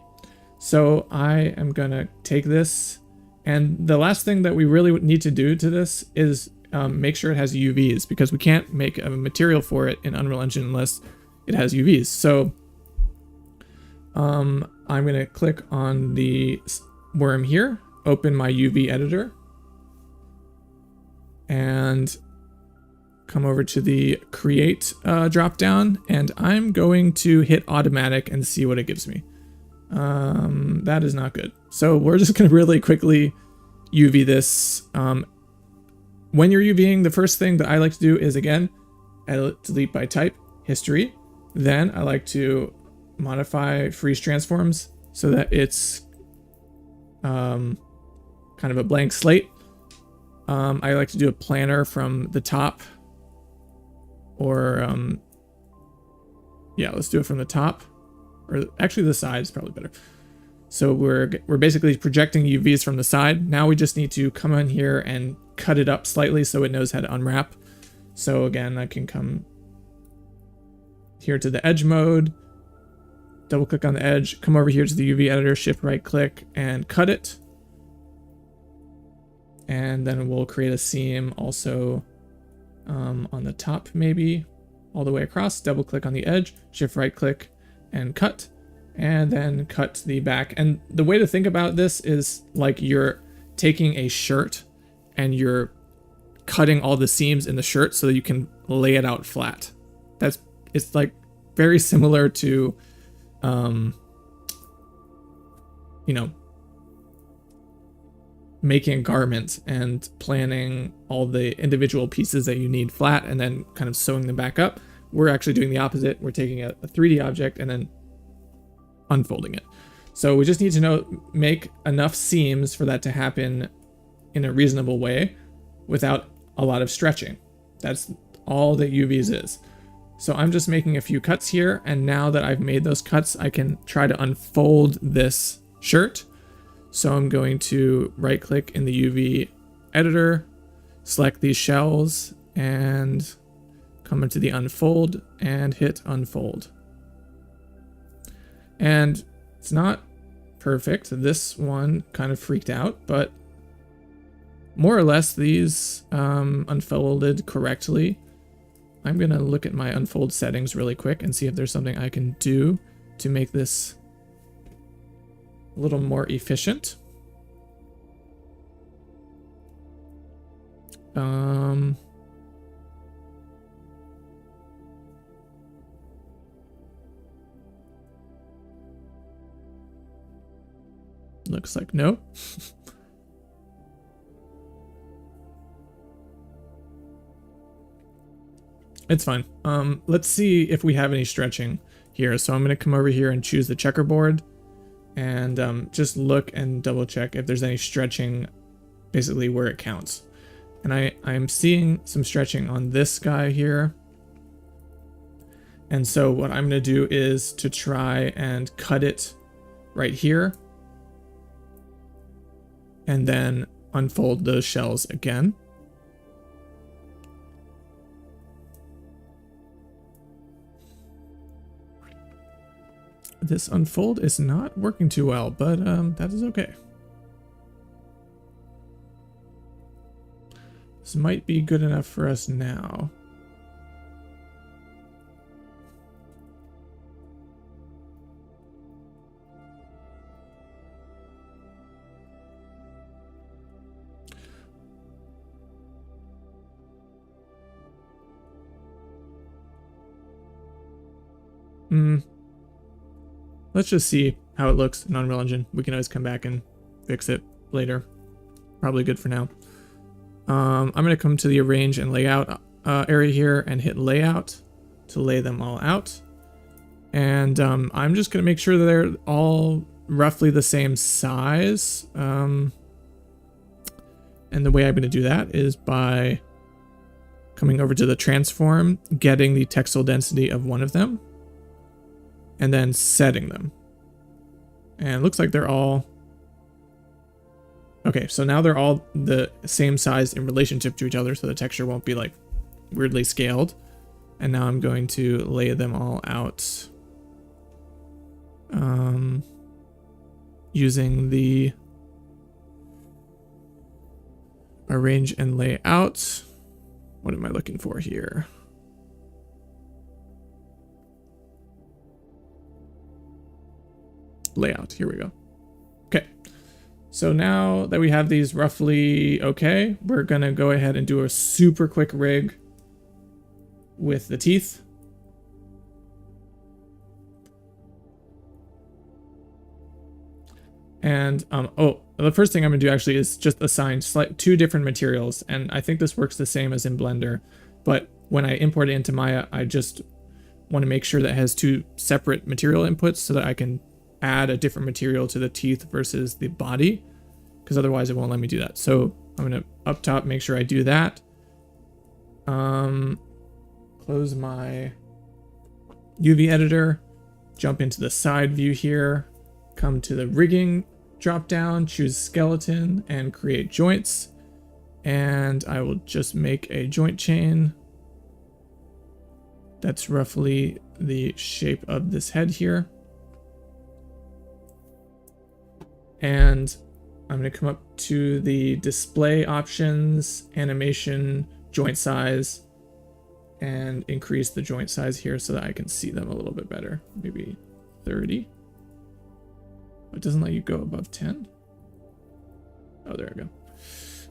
So I am gonna take this, and the last thing that we really need to do to this is make sure it has UVs, because we can't make a material for it in Unreal Engine unless it has UVs. So I'm gonna click on the worm here, open my UV editor, and come over to the create drop down, and I'm going to hit automatic and see what it gives me. That is not good. So we're just gonna really quickly UV this. When you're UVing, the first thing that I like to do is, again, edit, delete by type, history. Then I like to modify freeze transforms so that it's kind of a blank slate. I like to do a planner from the top, or yeah, let's do it from the top, or actually the side is probably better. So we're basically projecting UVs from the side. Now we just need to come in here and cut it up slightly so it knows how to unwrap. So again, I can come here to the edge mode, double click on the edge, come over here to the UV editor, shift right click and cut it. And then we'll create a seam also on the top, maybe all the way across, double click on the edge, shift right click and cut, and then cut the back. And the way to think about this is like you're taking a shirt and you're cutting all the seams in the shirt so that you can lay it out flat. It's like very similar to, you know, making a garment and planning all the individual pieces that you need flat and then kind of sewing them back up. We're actually doing the opposite. We're taking a 3D object and then unfolding it. So we just need to make enough seams for that to happen in a reasonable way without a lot of stretching. That's all that UVs is. So I'm just making a few cuts here, and now that I've made those cuts, I can try to unfold this shirt. So I'm going to right click in the UV editor, select these shells, and come into the unfold and hit unfold. And it's not perfect. This one kind of freaked out, but more or less these unfolded correctly. I'm gonna look at my unfold settings really quick and see if there's something I can do to make this a little more efficient. Looks like no. It's fine. Let's see if we have any stretching here. So I'm going to come over here and choose the checkerboard and just look and double check if there's any stretching basically where it counts. And I'm seeing some stretching on this guy here. And so what I'm going to do is to try and cut it right here and then unfold those shells again. This unfold is not working too well, but that is okay. This might be good enough for us now. Let's just see how it looks in Unreal Engine. We can always come back and fix it later. probably good for now. I'm going to come to the arrange and layout area here and hit layout to lay them all out. And I'm just going to make sure that they're all roughly the same size. And the way I'm going to do that is by coming over to the transform, getting the textile density of one of them, and then setting them. And it looks like they're all... Okay, so now they're all the same size in relationship to each other, so the texture won't be like weirdly scaled. And now I'm going to lay them all out using the arrange and lay out. What am I looking for here? Layout, here we go. Okay, so now that we have these roughly okay, we're gonna go ahead and do a super quick rig with the teeth. And oh, the first thing I'm gonna do actually is just assign two different materials, and I think this works the same as in Blender, but when I import it into Maya, I just want to make sure that it has two separate material inputs so that I can add a different material to the teeth versus the body, because otherwise it won't let me do that. So I'm gonna up top make sure I do that. Close my UV editor, jump into the side view here, come to the rigging drop down, choose skeleton and create joints, and I will just make a joint chain that's roughly the shape of this head here. And I'm going to come up to the display options, animation, joint size, and increase the joint size here so that I can see them a little bit better. Maybe 30. It doesn't let you go above 10. Oh, there we go.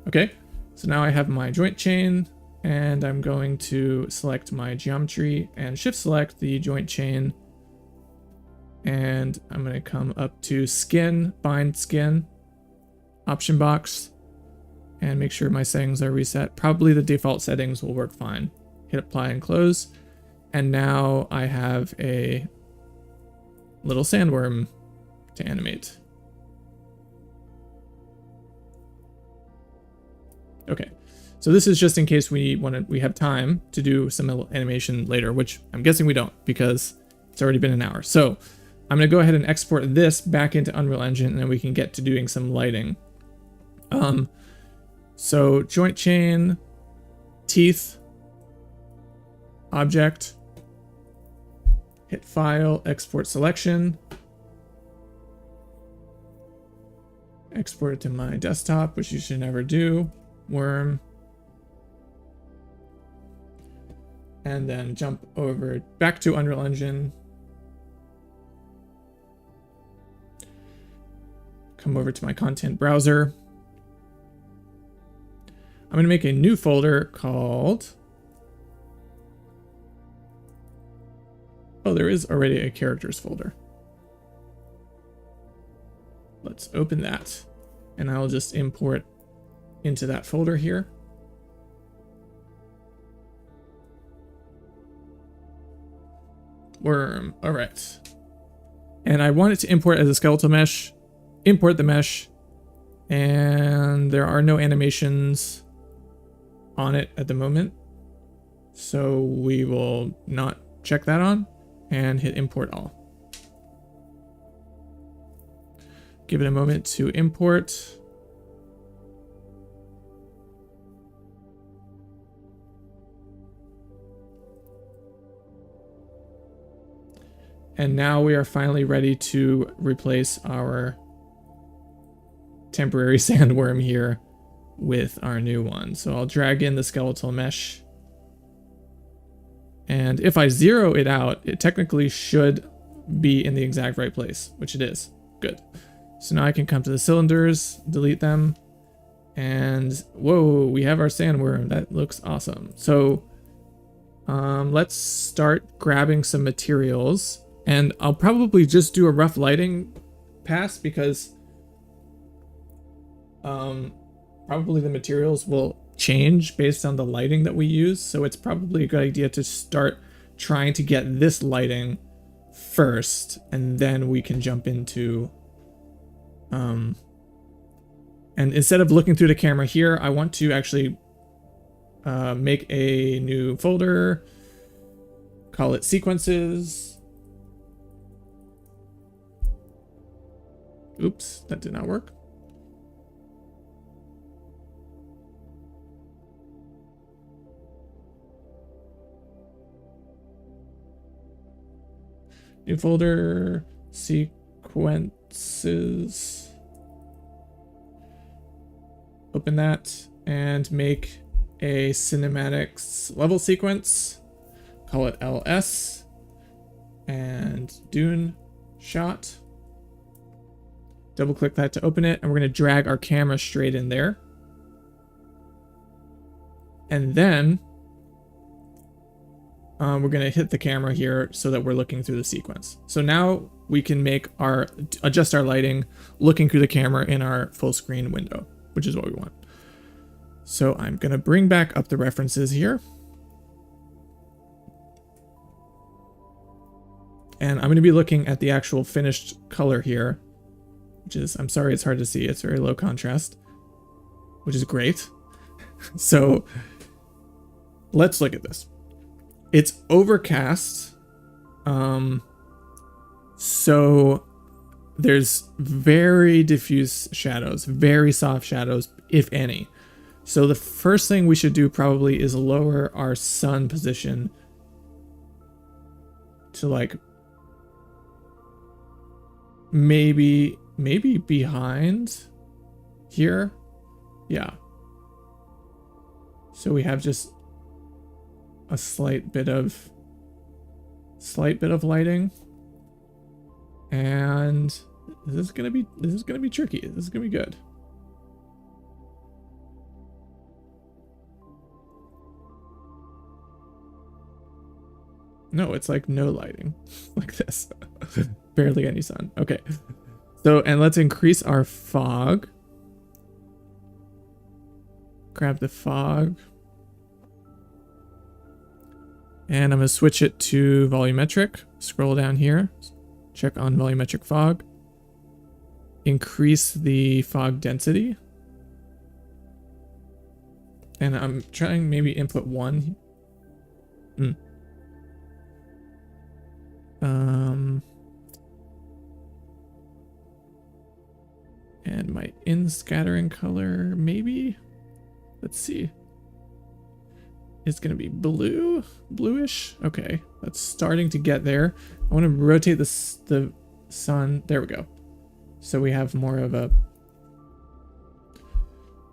Okay, so now I have my joint chain, and I'm going to select my geometry and shift select the joint chain. And I'm going to come up to skin, bind skin, option box, and make sure my settings are reset. Probably the default settings will work fine. Hit apply and close. And now I have a little sandworm to animate. Okay, so this is just in case we have time to do some animation later, which I'm guessing we don't because it's already been an hour. So I'm gonna go ahead and export this back into Unreal Engine, and then we can get to doing some lighting. So joint chain, teeth, object, hit file, export selection, export it to my desktop, which you should never do, worm, and then jump over back to Unreal Engine, come over to my content browser. I'm going to make a new folder called, oh, there is already a characters folder. Let's open that, and I'll just import into that folder here. Worm, all right. And I want it to import as a skeletal mesh. Import the mesh, and there are no animations on it at the moment, so we will not check that on and hit import all. Give it a moment to import. And now we are finally ready to replace our temporary sandworm here with our new one. So I'll drag in the skeletal mesh. And if I zero it out, it technically should be in the exact right place, which it is. Good. So now I can come to the cylinders, delete them, and whoa, we have our sandworm. That looks awesome. So let's start grabbing some materials, and I'll probably just do a rough lighting pass because probably probably the materials will change based on the lighting that we use. So it's probably a good idea to start trying to get this lighting first, and then we can jump into and instead of looking through the camera here, I want to actually make a new folder, call it sequences. Oops, that did not work. New folder, sequences. Open that and make a cinematics level sequence. Call it LS and Dune shot. Double click that to open it, and we're going to drag our camera straight in there. And then we're going to hit the camera here so that we're looking through the sequence. So now we can adjust our lighting looking through the camera in our full screen window, which is what we want. So I'm going to bring back up the references here. And I'm going to be looking at the actual finished color here, which is, I'm sorry, it's hard to see. It's very low contrast, which is great. So let's look at this. It's overcast. So there's very diffuse shadows, very soft shadows, if any. So the first thing we should do probably is lower our sun position to like maybe behind here. Yeah. So we have just a slight bit of lighting. And this is gonna be tricky. This is gonna be good. No, it's like no lighting like this. Barely any sun. Okay. So, and let's increase our fog. Grab the fog. And I'm going to switch it to volumetric. Scroll down here. Check on volumetric fog. Increase the fog density. And I'm trying maybe input 1. And my in-scattering color, maybe? Let's see. It's gonna be bluish. Okay, that's starting to get there. I want to rotate the sun. There we go. So we have more of a.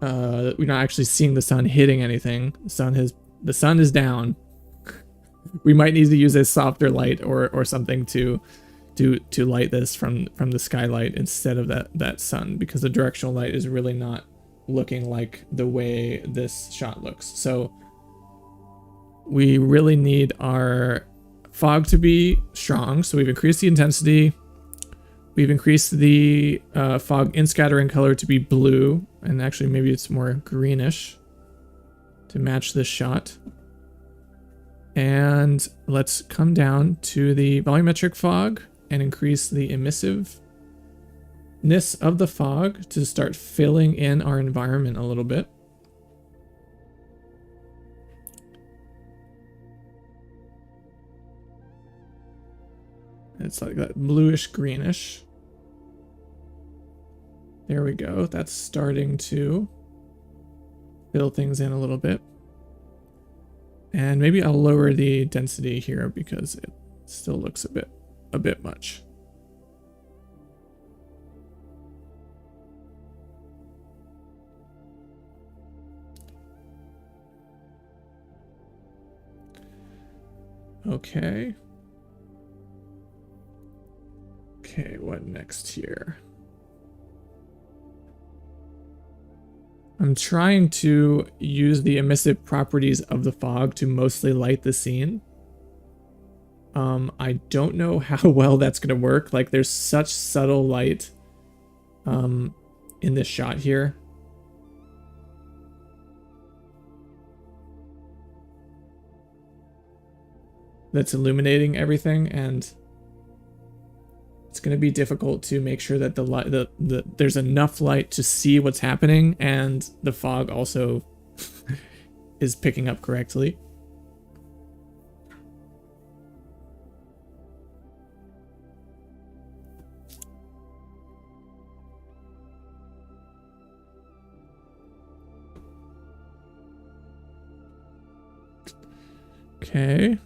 We're not actually seeing the sun hitting anything. The sun is down. We might need to use a softer light or something to light this from the skylight instead of that sun, because the directional light is really not looking like the way this shot looks. So we really need our fog to be strong. So we've increased the intensity. We've increased the fog in scattering color to be blue, and actually maybe it's more greenish to match this shot. And let's come down to the volumetric fog and increase the emissiveness of the fog to start filling in our environment a little bit. It's like that bluish greenish. There we go. That's starting to fill things in a little bit. And maybe I'll lower the density here because it still looks a bit much. Okay. Okay, what next here? I'm trying to use the emissive properties of the fog to mostly light the scene. I don't know how well that's going to work. Like, there's such subtle light in this shot here. that's illuminating everything, and it's going to be difficult to make sure that the light, there's enough light to see what's happening, and the fog also is picking up correctly. Okay.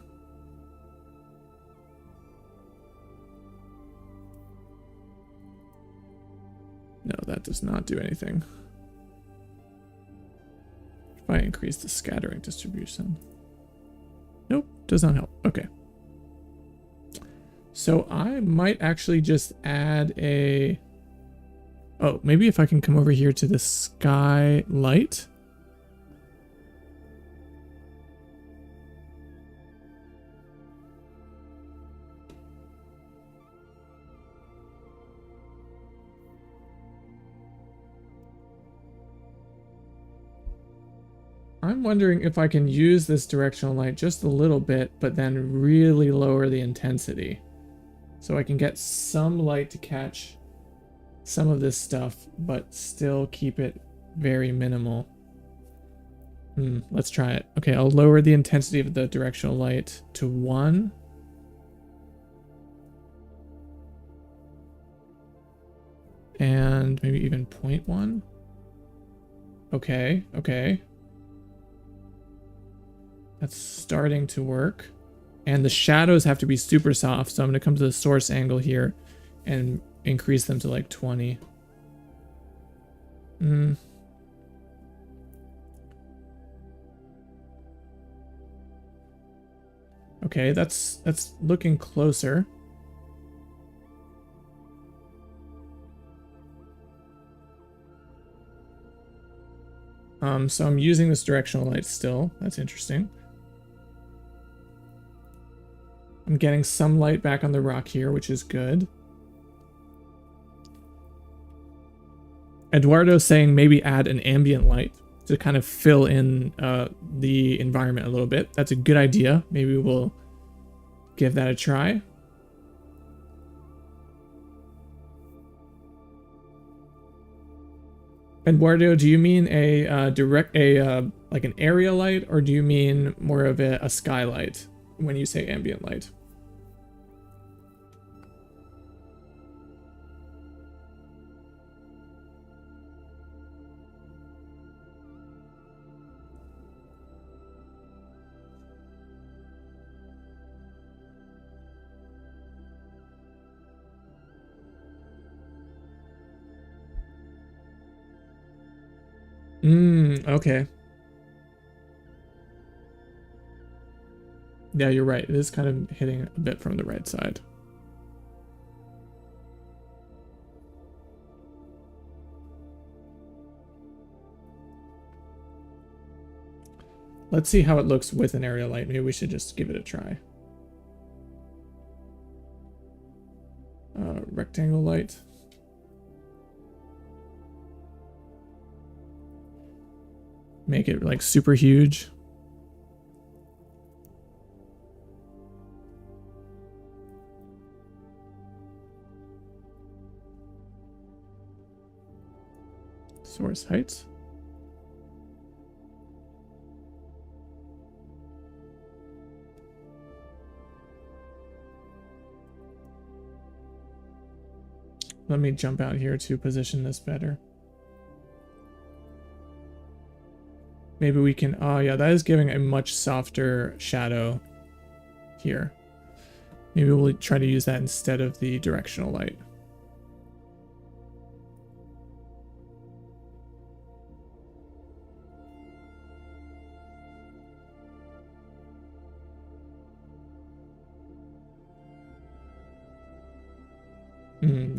No, that does not do anything. If I increase the scattering distribution. Nope, does not help. Okay. So I might actually just add a... Oh, maybe if I can come over here to the sky light. I'm wondering if I can use this directional light just a little bit, but then really lower the intensity. So I can get some light to catch some of this stuff, but still keep it very minimal. Let's try it. Okay, I'll lower the intensity of the directional light to 1. And maybe even 0.1. Okay, okay. That's starting to work. And the shadows have to be super soft, so I'm going to come to the source angle here and increase them to like 20. Okay, that's looking closer. So I'm using this directional light still. That's interesting. I'm getting some light back on the rock here, which is good. Eduardo's saying maybe add an ambient light to kind of fill in the environment a little bit. That's a good idea. Maybe we'll give that a try. Eduardo, do you mean a like an area light, or do you mean more of a skylight when you say ambient light? Okay. Yeah, you're right. It is kind of hitting a bit from the right side. Let's see how it looks with an area light. Maybe we should just give it a try. Rectangle light. Make it like super huge. Source heights. Let me jump out here to position this better. Maybe we can, oh yeah, that is giving a much softer shadow here. Maybe we'll try to use that instead of the directional light.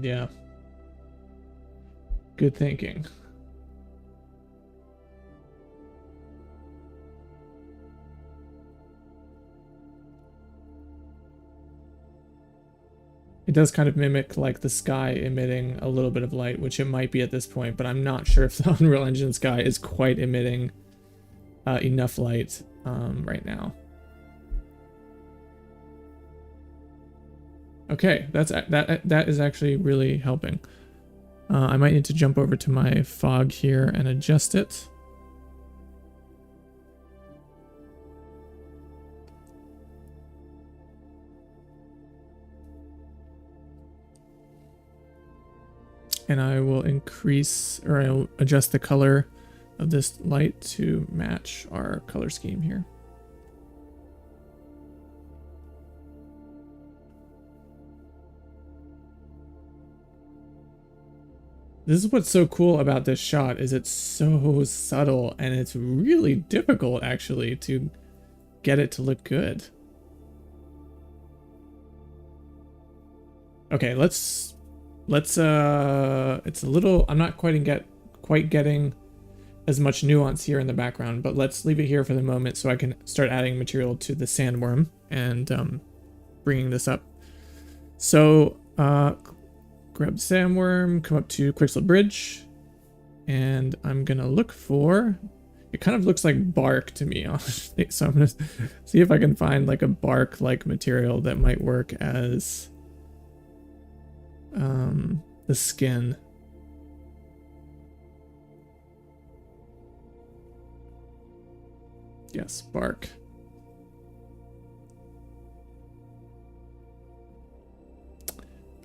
Yeah. Good thinking. It does kind of mimic like the sky emitting a little bit of light, which it might be at this point, but I'm not sure if the Unreal Engine sky is quite emitting enough light right now. Okay, that is actually really helping. I might need to jump over to my fog here and adjust it. And I will increase, or I'll adjust the color of this light to match our color scheme here. This is what's so cool about this shot, is it's so subtle and it's really difficult actually to get it to look good. Okay, it's a little, I'm not quite getting as much nuance here in the background, but let's leave it here for the moment so I can start adding material to the sandworm and bringing this up. So grab sandworm, come up to Quicksilver Bridge, and I'm gonna look for, it kind of looks like bark to me, honestly. So I'm gonna see if I can find like a bark-like material that might work as the skin. Yes, bark.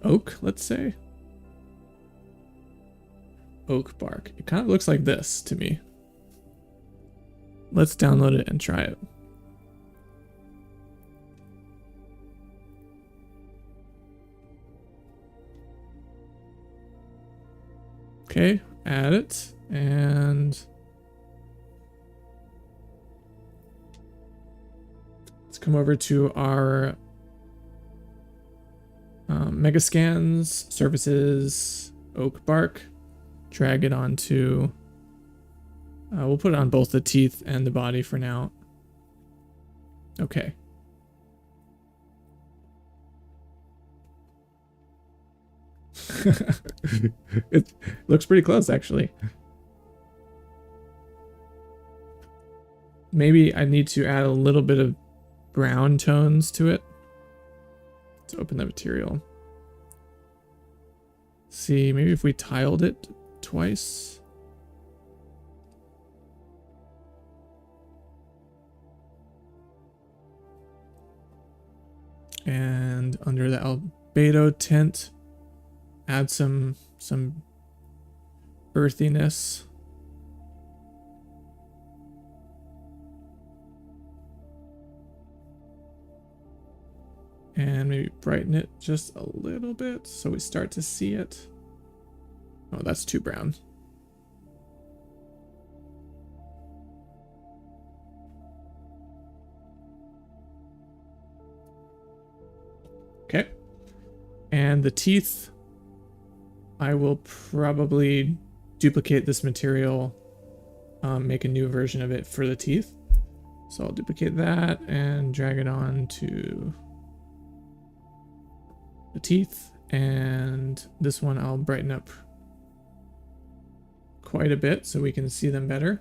Oak, let's say. Oak bark. It kind of looks like this to me. Let's download it and try it. Okay, add it, and let's come over to our Megascans, Surfaces, Oak Bark, drag it onto, we'll put it on both the teeth and the body for now. Okay. It looks pretty close, actually. Maybe I need to add a little bit of brown tones to it. Let's open the material. See, maybe if we tiled it twice. And under the albedo tint, add some earthiness. And maybe brighten it just a little bit so we start to see it. Oh, that's too brown. Okay. And the teeth, I will probably duplicate this material, make a new version of it for the teeth. So I'll duplicate that and drag it on to the teeth, and this one I'll brighten up quite a bit so we can see them better.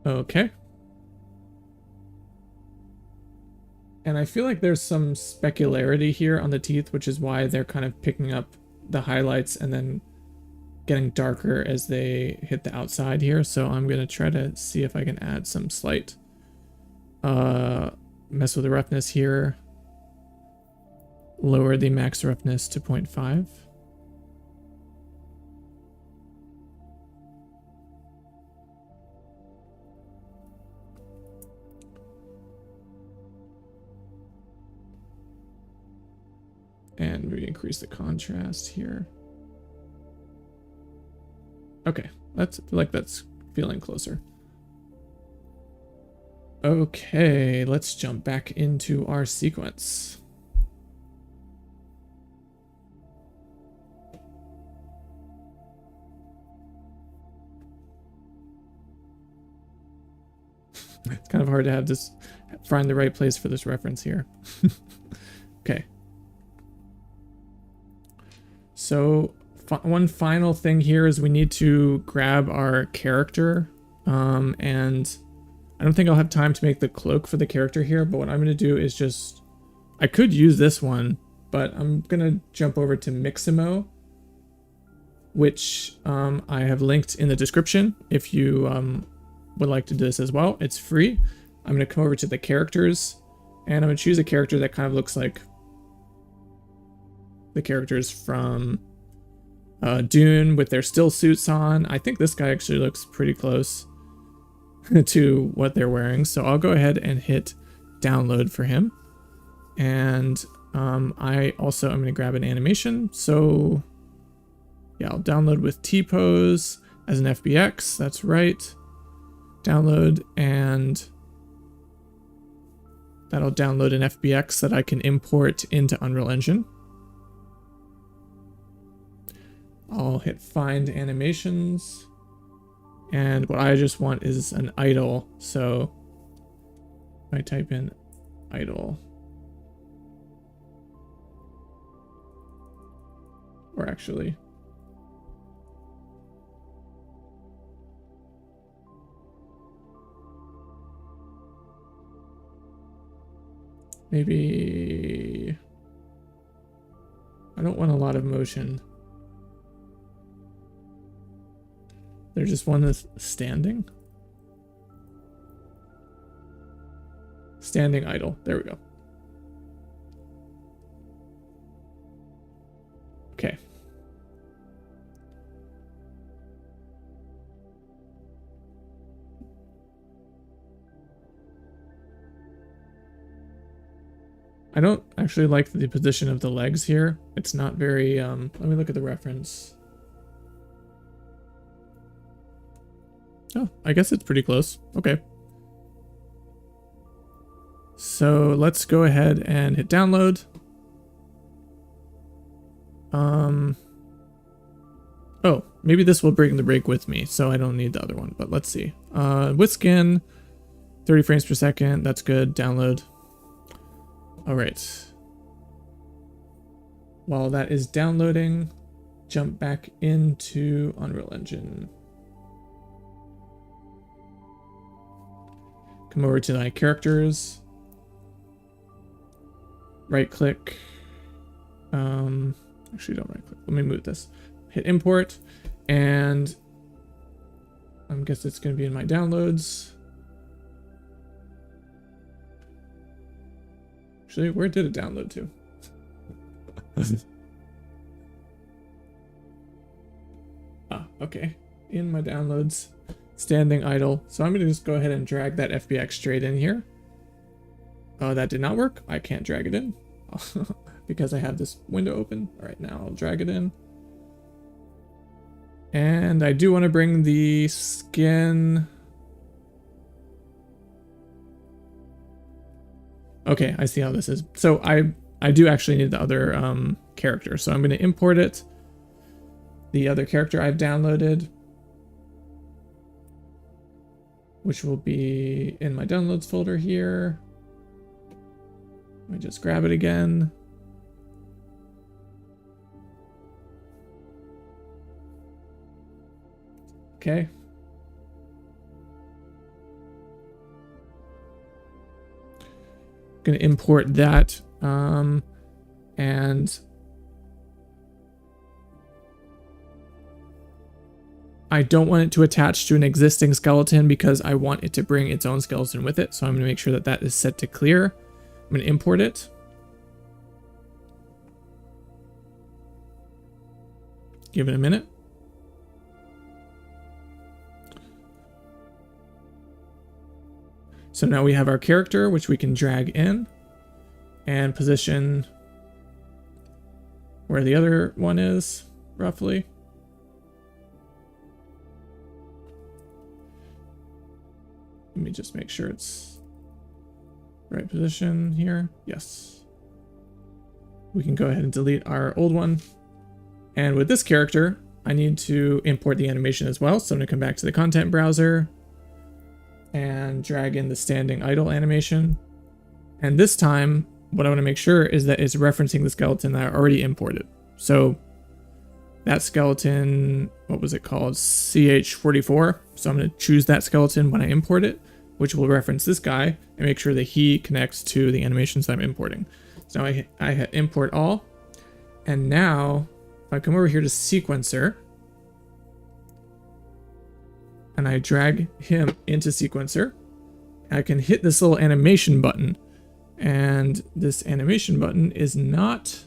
Okay. And I feel like there's some specularity here on the teeth, which is why they're kind of picking up the highlights and then getting darker as they hit the outside here. So I'm going to try to see if I can add some slight mess with the roughness here. Lower the max roughness to 0.5. And we increase the contrast here. Okay, that's feeling closer. Okay, let's jump back into our sequence. It's kind of hard to have this, find the right place for this reference here. Okay. So one final thing here is we need to grab our character. And I don't think I'll have time to make the cloak for the character here, but what I'm going to do is just... I could use this one, but I'm going to jump over to Miximo, which I have linked in the description if you would like to do this as well. It's free. I'm going to come over to the characters, and I'm going to choose a character that kind of looks like the characters from Dune with their still suits on. I think this guy actually looks pretty close to what they're wearing. So I'll go ahead and hit download for him. And I also am going to grab an animation. So yeah, I'll download with T-pose as an FBX. That's right. Download, and that'll download an FBX that I can import into Unreal Engine. I'll hit find animations, and what I just want is an idle. So if I type in idle, or actually maybe I don't want a lot of motion. There's just one that's standing. Standing idle. There we go. Okay. I don't actually like the position of the legs here. It's not very, let me look at the reference. Oh, I guess it's pretty close. Okay. So let's go ahead and hit download. Oh, maybe this will bring the rig with me, so I don't need the other one, but let's see. With skin, 30 frames per second. That's good. Download. All right. While that is downloading, jump back into Unreal Engine. Come over to my characters. Right click. Actually don't right click. Let me move this. Hit import, and I guess it's going to be in my downloads. Actually, where did it download to? Okay. In my downloads. Standing idle. So I'm going to just go ahead and drag that FBX straight in here. That did not work. I can't drag it in because I have this window open. All right, now I'll drag it in. And I do want to bring the skin. Okay, I see how this is. So I do actually need the other character. So I'm going to import it. The other character I've downloaded, which will be in my downloads folder here. Let me just grab it again. Okay. Going to import that, and I don't want it to attach to an existing skeleton because I want it to bring its own skeleton with it. So I'm going to make sure that that is set to clear. I'm going to import it. Give it a minute. So now we have our character, which we can drag in and position where the other one is, roughly. Let me just make sure it's right position here. Yes. We can go ahead and delete our old one. And with this character, I need to import the animation as well. So I'm going to come back to the content browser and drag in the standing idle animation. And this time, what I want to make sure is that it's referencing the skeleton that I already imported. So that skeleton, what was it called? CH44. So I'm going to choose that skeleton when I import it, which will reference this guy and make sure that he connects to the animations that I'm importing. So now I hit import all. And now if I come over here to sequencer and I drag him into sequencer, I can hit this little animation button. And this animation button is not...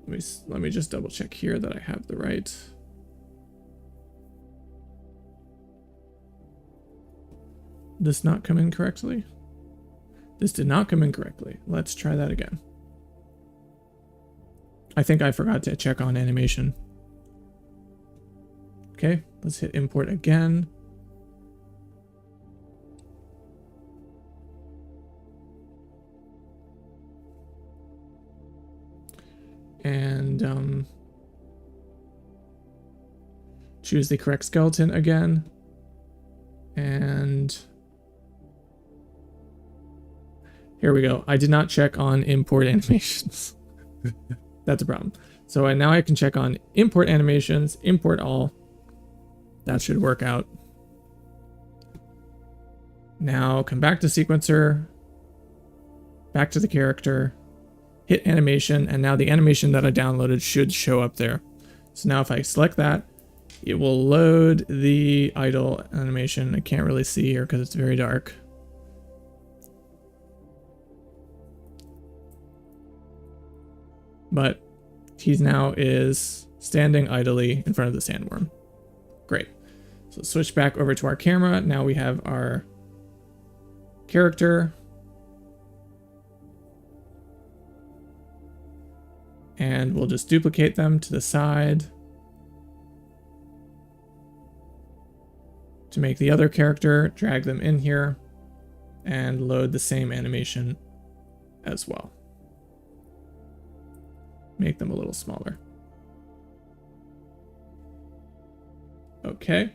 Let me just double check here that I have the right. This not come in correctly? This did not come in correctly. Let's try that again. I think I forgot to check on animation. Okay, let's hit import again. And choose the correct skeleton again. And here we go. I did not check on import animations. That's a problem. So now I can check on import animations, import all. That should work out. Now come back to sequencer, back to the character, hit animation, and now the animation that I downloaded should show up there. So now if I select that, it will load the idle animation. I can't really see here because it's very dark. But he now is standing idly in front of the sandworm. Great. So switch back over to our camera. Now we have our character. And we'll just duplicate them to the side to make the other character, drag them in here, and load the same animation as well. Make them a little smaller. Okay.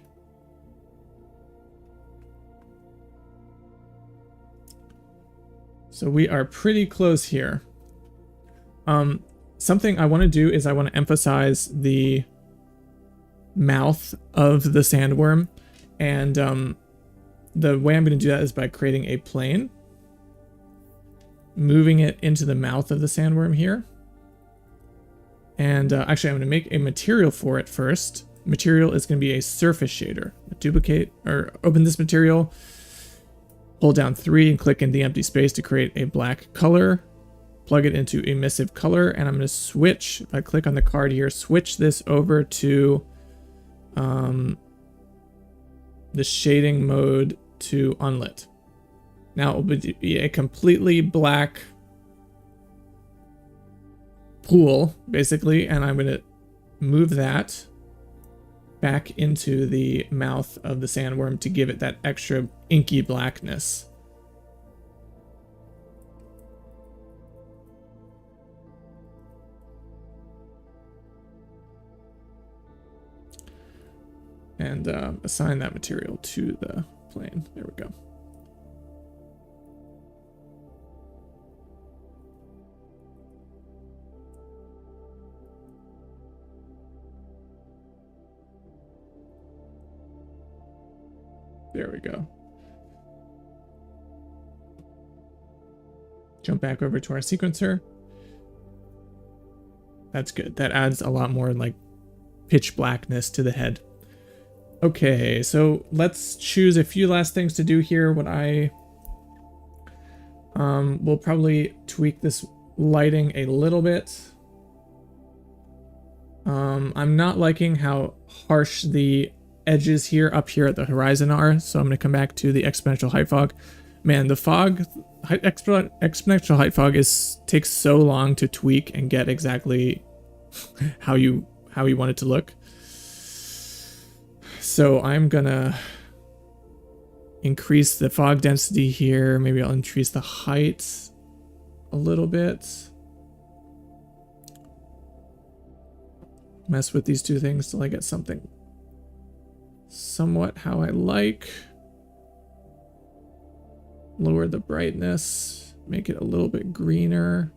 So we are pretty close here. Something I want to do is I want to emphasize the mouth of the sandworm. And the way I'm going to do that is by creating a plane, moving it into the mouth of the sandworm here. And actually, I'm going to make a material for it first. Material is going to be a surface shader. Duplicate or open this material, hold down 3 and click in the empty space to create a black color. Plug it into emissive color, and I'm going to switch, if I click on the card here, switch this over to the shading mode to unlit. Now it will be a completely black pool, basically, and I'm going to move that back into the mouth of the sandworm to give it that extra inky blackness. And assign that material to the plane. There we go. There we go. Jump back over to our sequencer. That's good. That adds a lot more like pitch blackness to the head. Okay, so let's choose a few last things to do here. What I will probably tweak this lighting a little bit. I'm not liking how harsh the edges here up here at the horizon are, so I'm going to come back to the exponential height fog. Man, the fog, exponential height fog takes so long to tweak and get exactly how you want it to look. So I'm gonna increase the fog density here. Maybe I'll increase the height a little bit. Mess with these two things till I get something somewhat how I like. Lower the brightness, make it a little bit greener.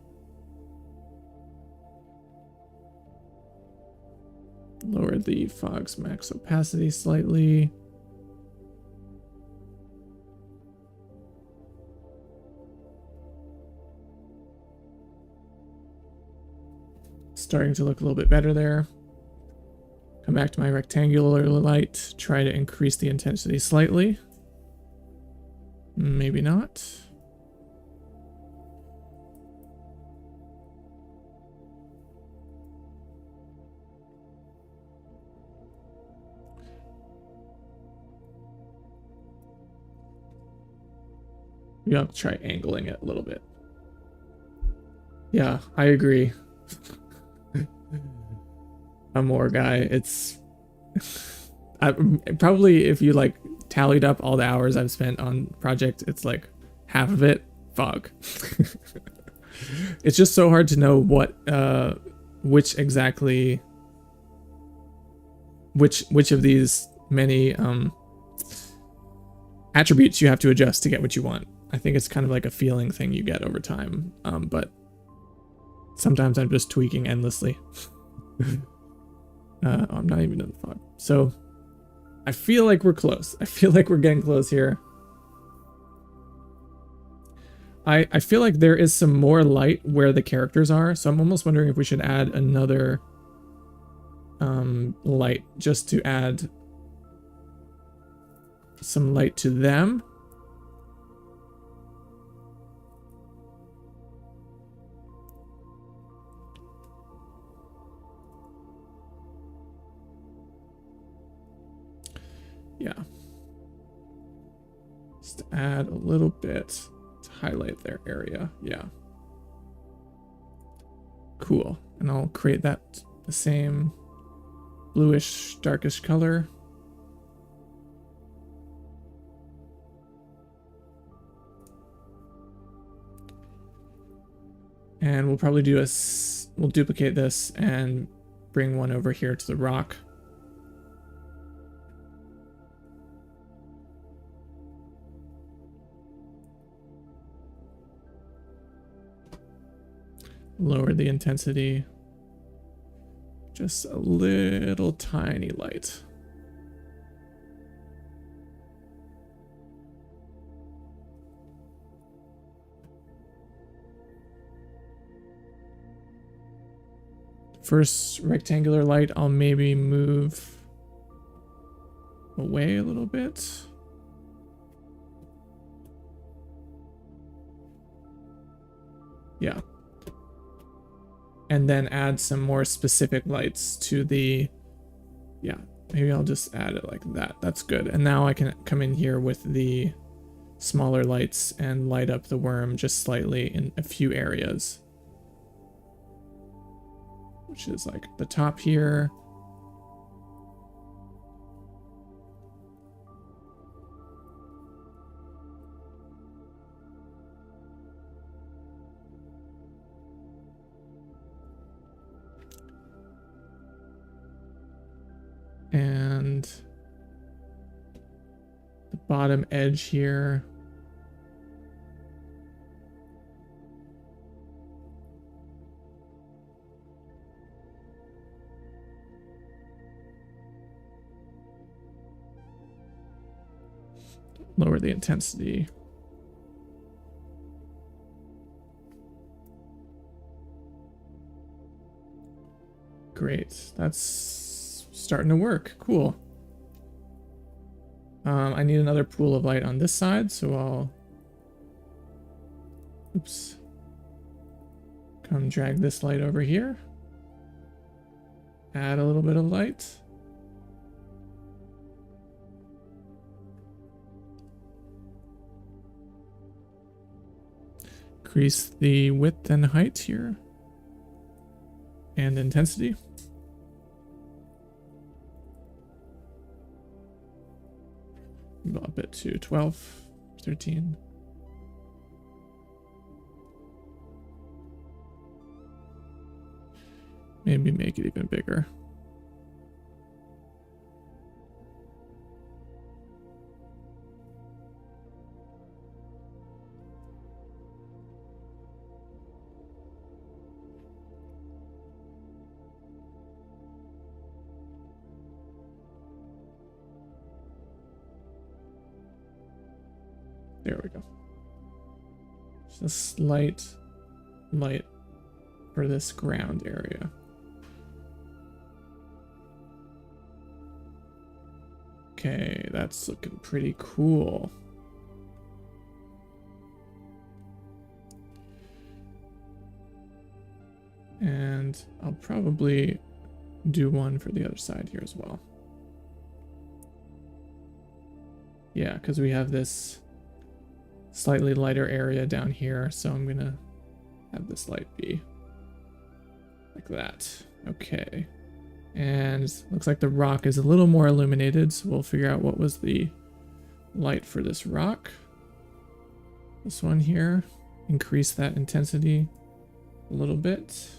Lower the fog's max opacity slightly. Starting to look a little bit better there. Come back to my rectangular light, try to increase the intensity slightly. Maybe not. Maybe I'll try angling it a little bit. Yeah, I agree. A more guy, it's probably, if you like tallied up all the hours I've spent on project, it's like half of it fog. It's just so hard to know what which exactly which of these many attributes you have to adjust to get what you want. I think it's kind of like a feeling thing you get over time, but sometimes I'm just tweaking endlessly. I'm not even in the fog. So I feel like we're close. I feel like we're getting close here. I feel like there is some more light where the characters are, so I'm almost wondering if we should add another light just to add some light to them. Yeah. Just add a little bit to highlight their area. Yeah. Cool. And I'll create that the same bluish, darkish color. And we'll probably do we'll duplicate this and bring one over here to the rock. Lower the intensity. Just a little tiny light. First rectangular light, I'll maybe move away a little bit. Yeah. And then add some more specific lights to the, yeah, maybe I'll just add it like that. That's good. And now I can come in here with the smaller lights and light up the worm just slightly in a few areas. Which is like the top here. And the bottom edge here. Lower the intensity. Great. That's starting to work. Cool. I need another pool of light on this side, so I'll... Oops. Come drag this light over here. Add a little bit of light. Increase the width and height here. And intensity. Up it to 12, 13. Maybe make it even bigger. There we go. Just a slight light for this ground area. Okay, that's looking pretty cool. And I'll probably do one for the other side here as well. Yeah, because we have this slightly lighter area down here, so I'm gonna have this light be like that. Okay. And looks like the rock is a little more illuminated, so we'll figure out what was the light for this rock. This one here. Increase that intensity a little bit.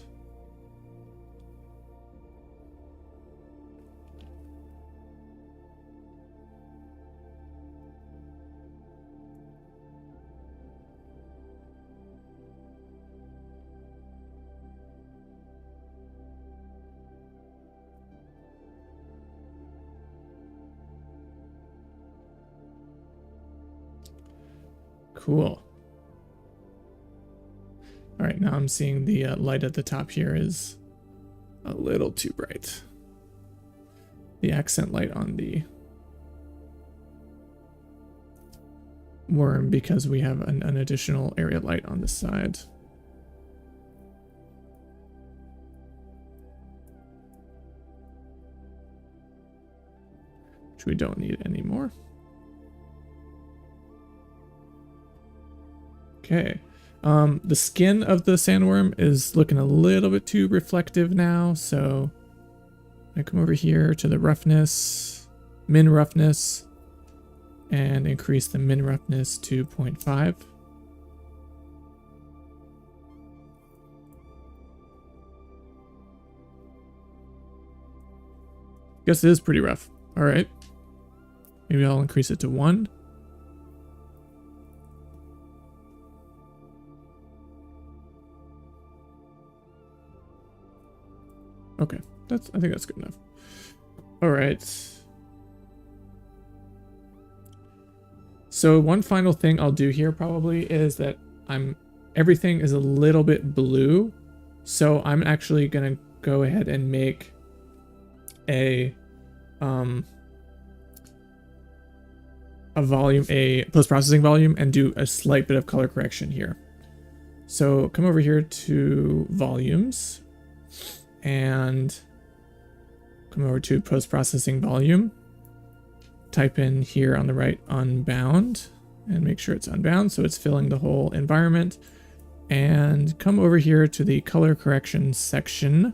Cool. All right, now I'm seeing the light at the top here is a little too bright. The accent light on the worm, because we have an additional area light on the side. Which we don't need anymore. Okay. The skin of the sandworm is looking a little bit too reflective now, so I come over here to the roughness, min roughness, and increase the min roughness to 0.5. Guess it is pretty rough. All right. Maybe I'll increase it to 1. Okay, I think that's good enough. All right. So one final thing I'll do here probably is that everything is a little bit blue. So I'm actually gonna go ahead and make a post-processing volume and do a slight bit of color correction here. So come over here to volumes and come over to post-processing volume. Type in here on the right unbound and make sure it's unbound so it's filling the whole environment. And come over here to the color correction section.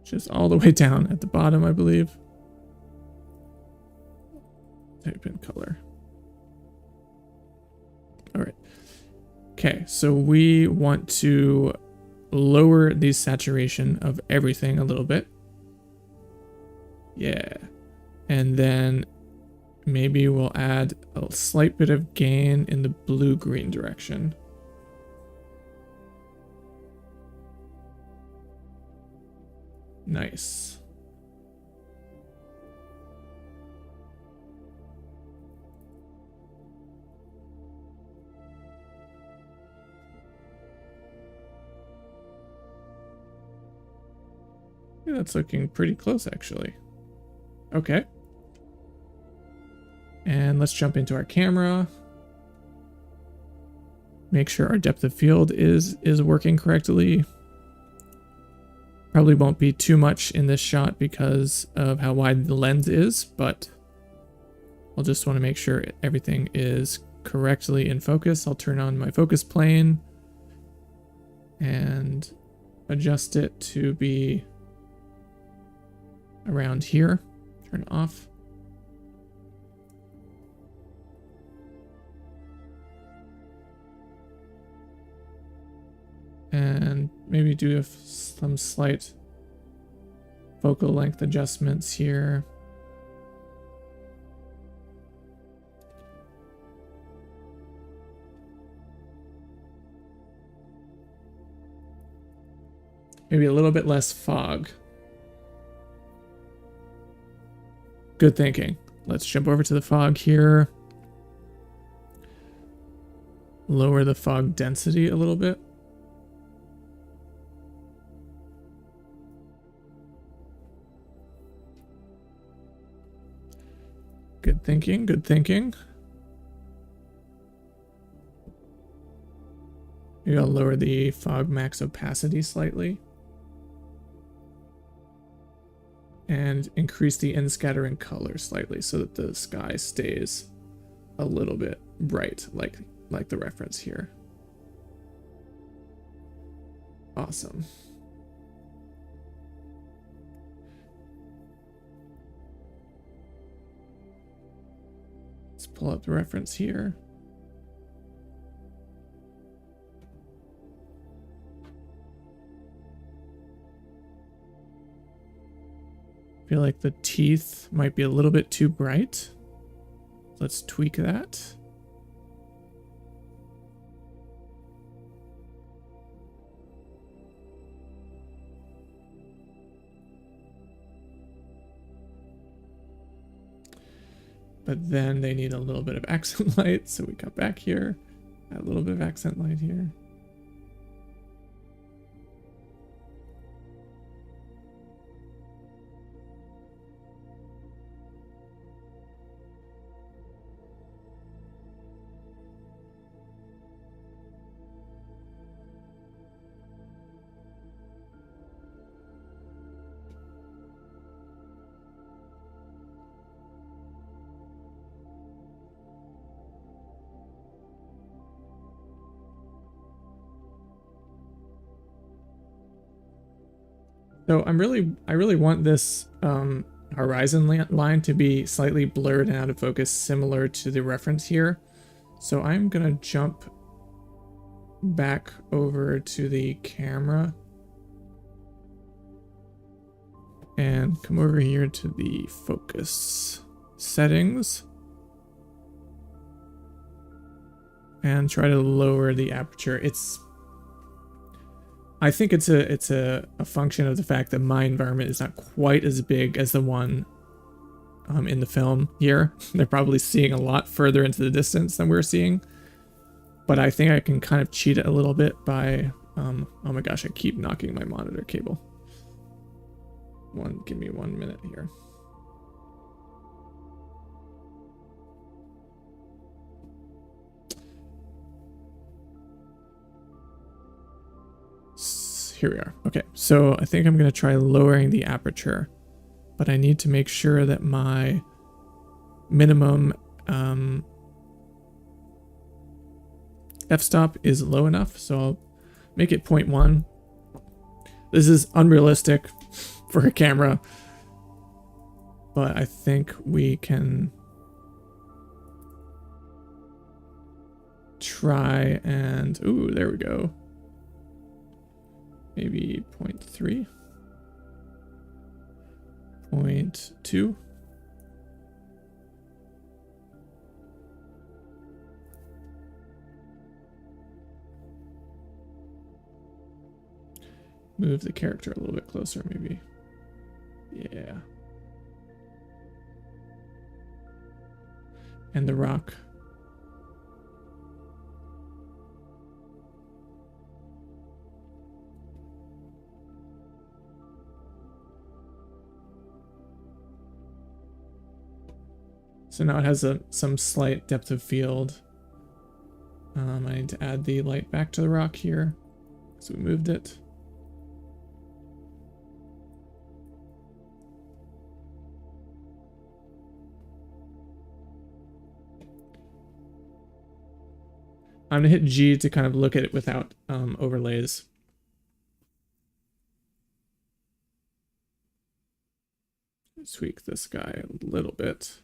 Just all the way down at the bottom, I believe. Type in color. All right. Okay, so we want to lower the saturation of everything a little bit. Yeah. And then maybe we'll add a slight bit of gain in the blue-green direction. Nice. Yeah, that's looking pretty close, actually. Okay. And let's jump into our camera. Make sure our depth of field is working correctly. Probably won't be too much in this shot because of how wide the lens is, but I'll just want to make sure everything is correctly in focus. I'll turn on my focus plane and adjust it to be around here. Turn it off. And maybe do some slight focal length adjustments here. Maybe a little bit less fog. Good thinking. Let's jump over to the fog here. Lower the fog density a little bit. Good thinking, good thinking. Maybe I'll lower the fog max opacity slightly. And increase the in-scattering color slightly so that the sky stays a little bit bright, like the reference here. Awesome. Let's pull up the reference here. Feel like the teeth might be a little bit too bright. Let's tweak that. But then they need a little bit of accent light, so we come back here, add a little bit of accent light here. So I really want this horizon line to be slightly blurred and out of focus, similar to the reference here. So I'm gonna jump back over to the camera and come over here to the focus settings and try to lower the aperture. I think it's a function of the fact that my environment is not quite as big as the one in the film here. They're probably seeing a lot further into the distance than we're seeing. But I think I can kind of cheat it a little bit by, oh my gosh, I keep knocking my monitor cable. Give me 1 minute here. Here we are. Okay, so I think I'm going to try lowering the aperture, but I need to make sure that my minimum f-stop is low enough, so I'll make it 0.1. This is unrealistic for a camera, but I think we can try and, ooh, there we go. Maybe 0.3, 0.2. Move the character a little bit closer, maybe. Yeah. And the rock. So now it has some slight depth of field. I need to add the light back to the rock here. So we moved it. I'm gonna hit G to kind of look at it without overlays. Tweak this guy a little bit.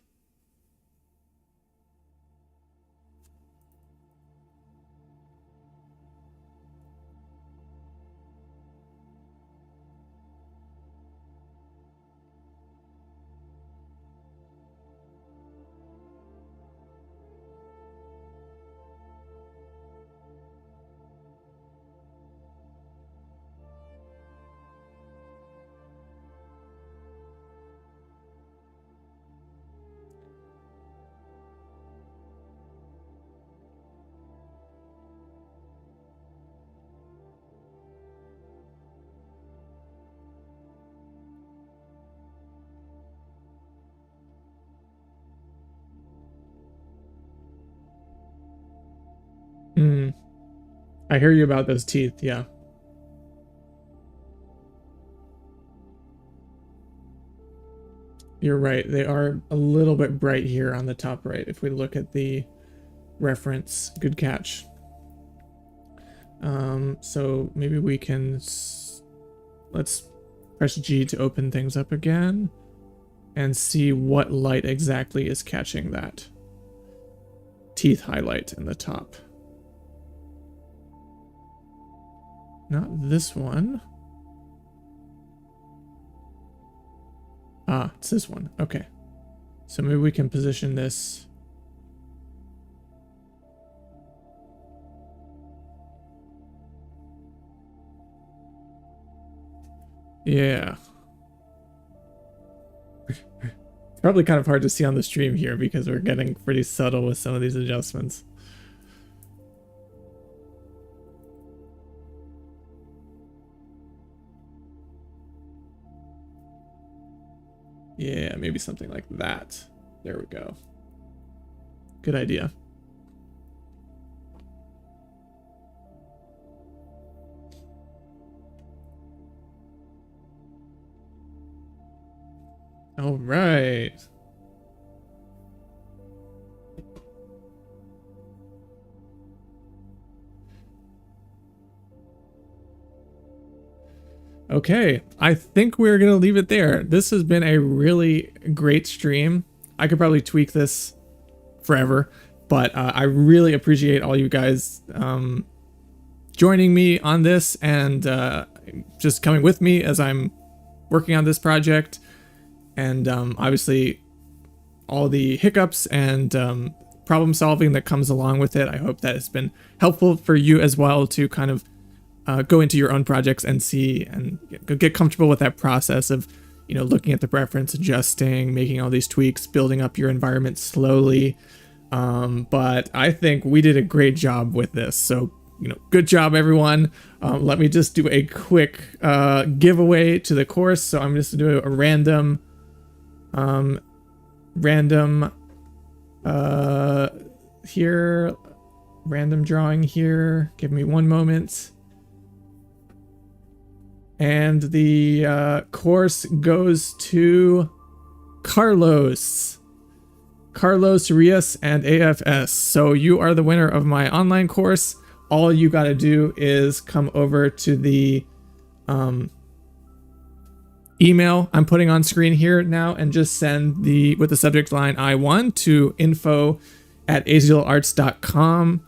I hear you about those teeth, yeah. You're right, they are a little bit bright here on the top right if we look at the reference. Good catch. So maybe we can... let's press G to open things up again and see what light exactly is catching that teeth highlight in the top. Not this one. Ah, it's this one. Okay. So maybe we can position this. Yeah. It's probably kind of hard to see on the stream here because we're getting pretty subtle with some of these adjustments. Yeah, maybe something like that. There we go. Good idea. All right. Okay, I think we're gonna leave it there. This has been a really great stream. I could probably tweak this forever, but I really appreciate all you guys joining me on this and just coming with me as I'm working on this project. And obviously all the hiccups and problem solving that comes along with it. I hope that it's been helpful for you as well to kind of go into your own projects and see and get comfortable with that process of, you know, looking at the preference, adjusting, making all these tweaks, building up your environment slowly. But I think we did a great job with this. So, you know, good job, everyone. Let me just do a quick giveaway to the course. So I'm just going to do a random here, random drawing here. Give me one moment. And the course goes to Carlos Rios and AFS. So you are the winner of my online course. All you got to do is come over to the email I'm putting on screen here now and just send with the subject line I won to info@azielarts.com.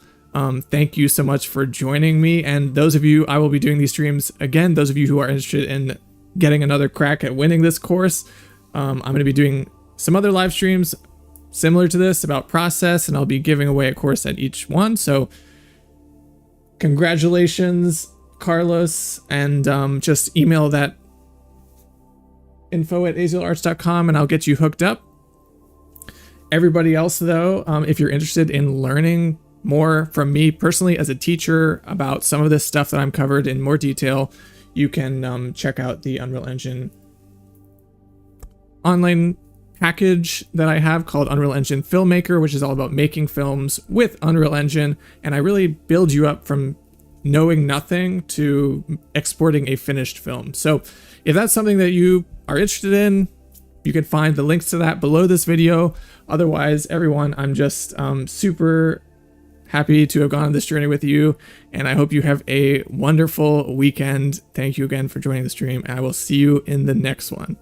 Thank you so much for joining me. And those of you, I will be doing these streams again. Those of you who are interested in getting another crack at winning this course, I'm going to be doing some other live streams similar to this about process, and I'll be giving away a course at each one. So congratulations, Carlos, and just email that info@azielarts.com and I'll get you hooked up. Everybody else, though, if you're interested in learning more from me personally as a teacher about some of this stuff that I'm covered in more detail, you can check out the Unreal Engine online package that I have called Unreal Engine Filmmaker, which is all about making films with Unreal Engine. And I really build you up from knowing nothing to exporting a finished film. So if that's something that you are interested in, you can find the links to that below this video. Otherwise, everyone, I'm just super happy to have gone on this journey with you, and I hope you have a wonderful weekend. Thank you again for joining the stream, and I will see you in the next one.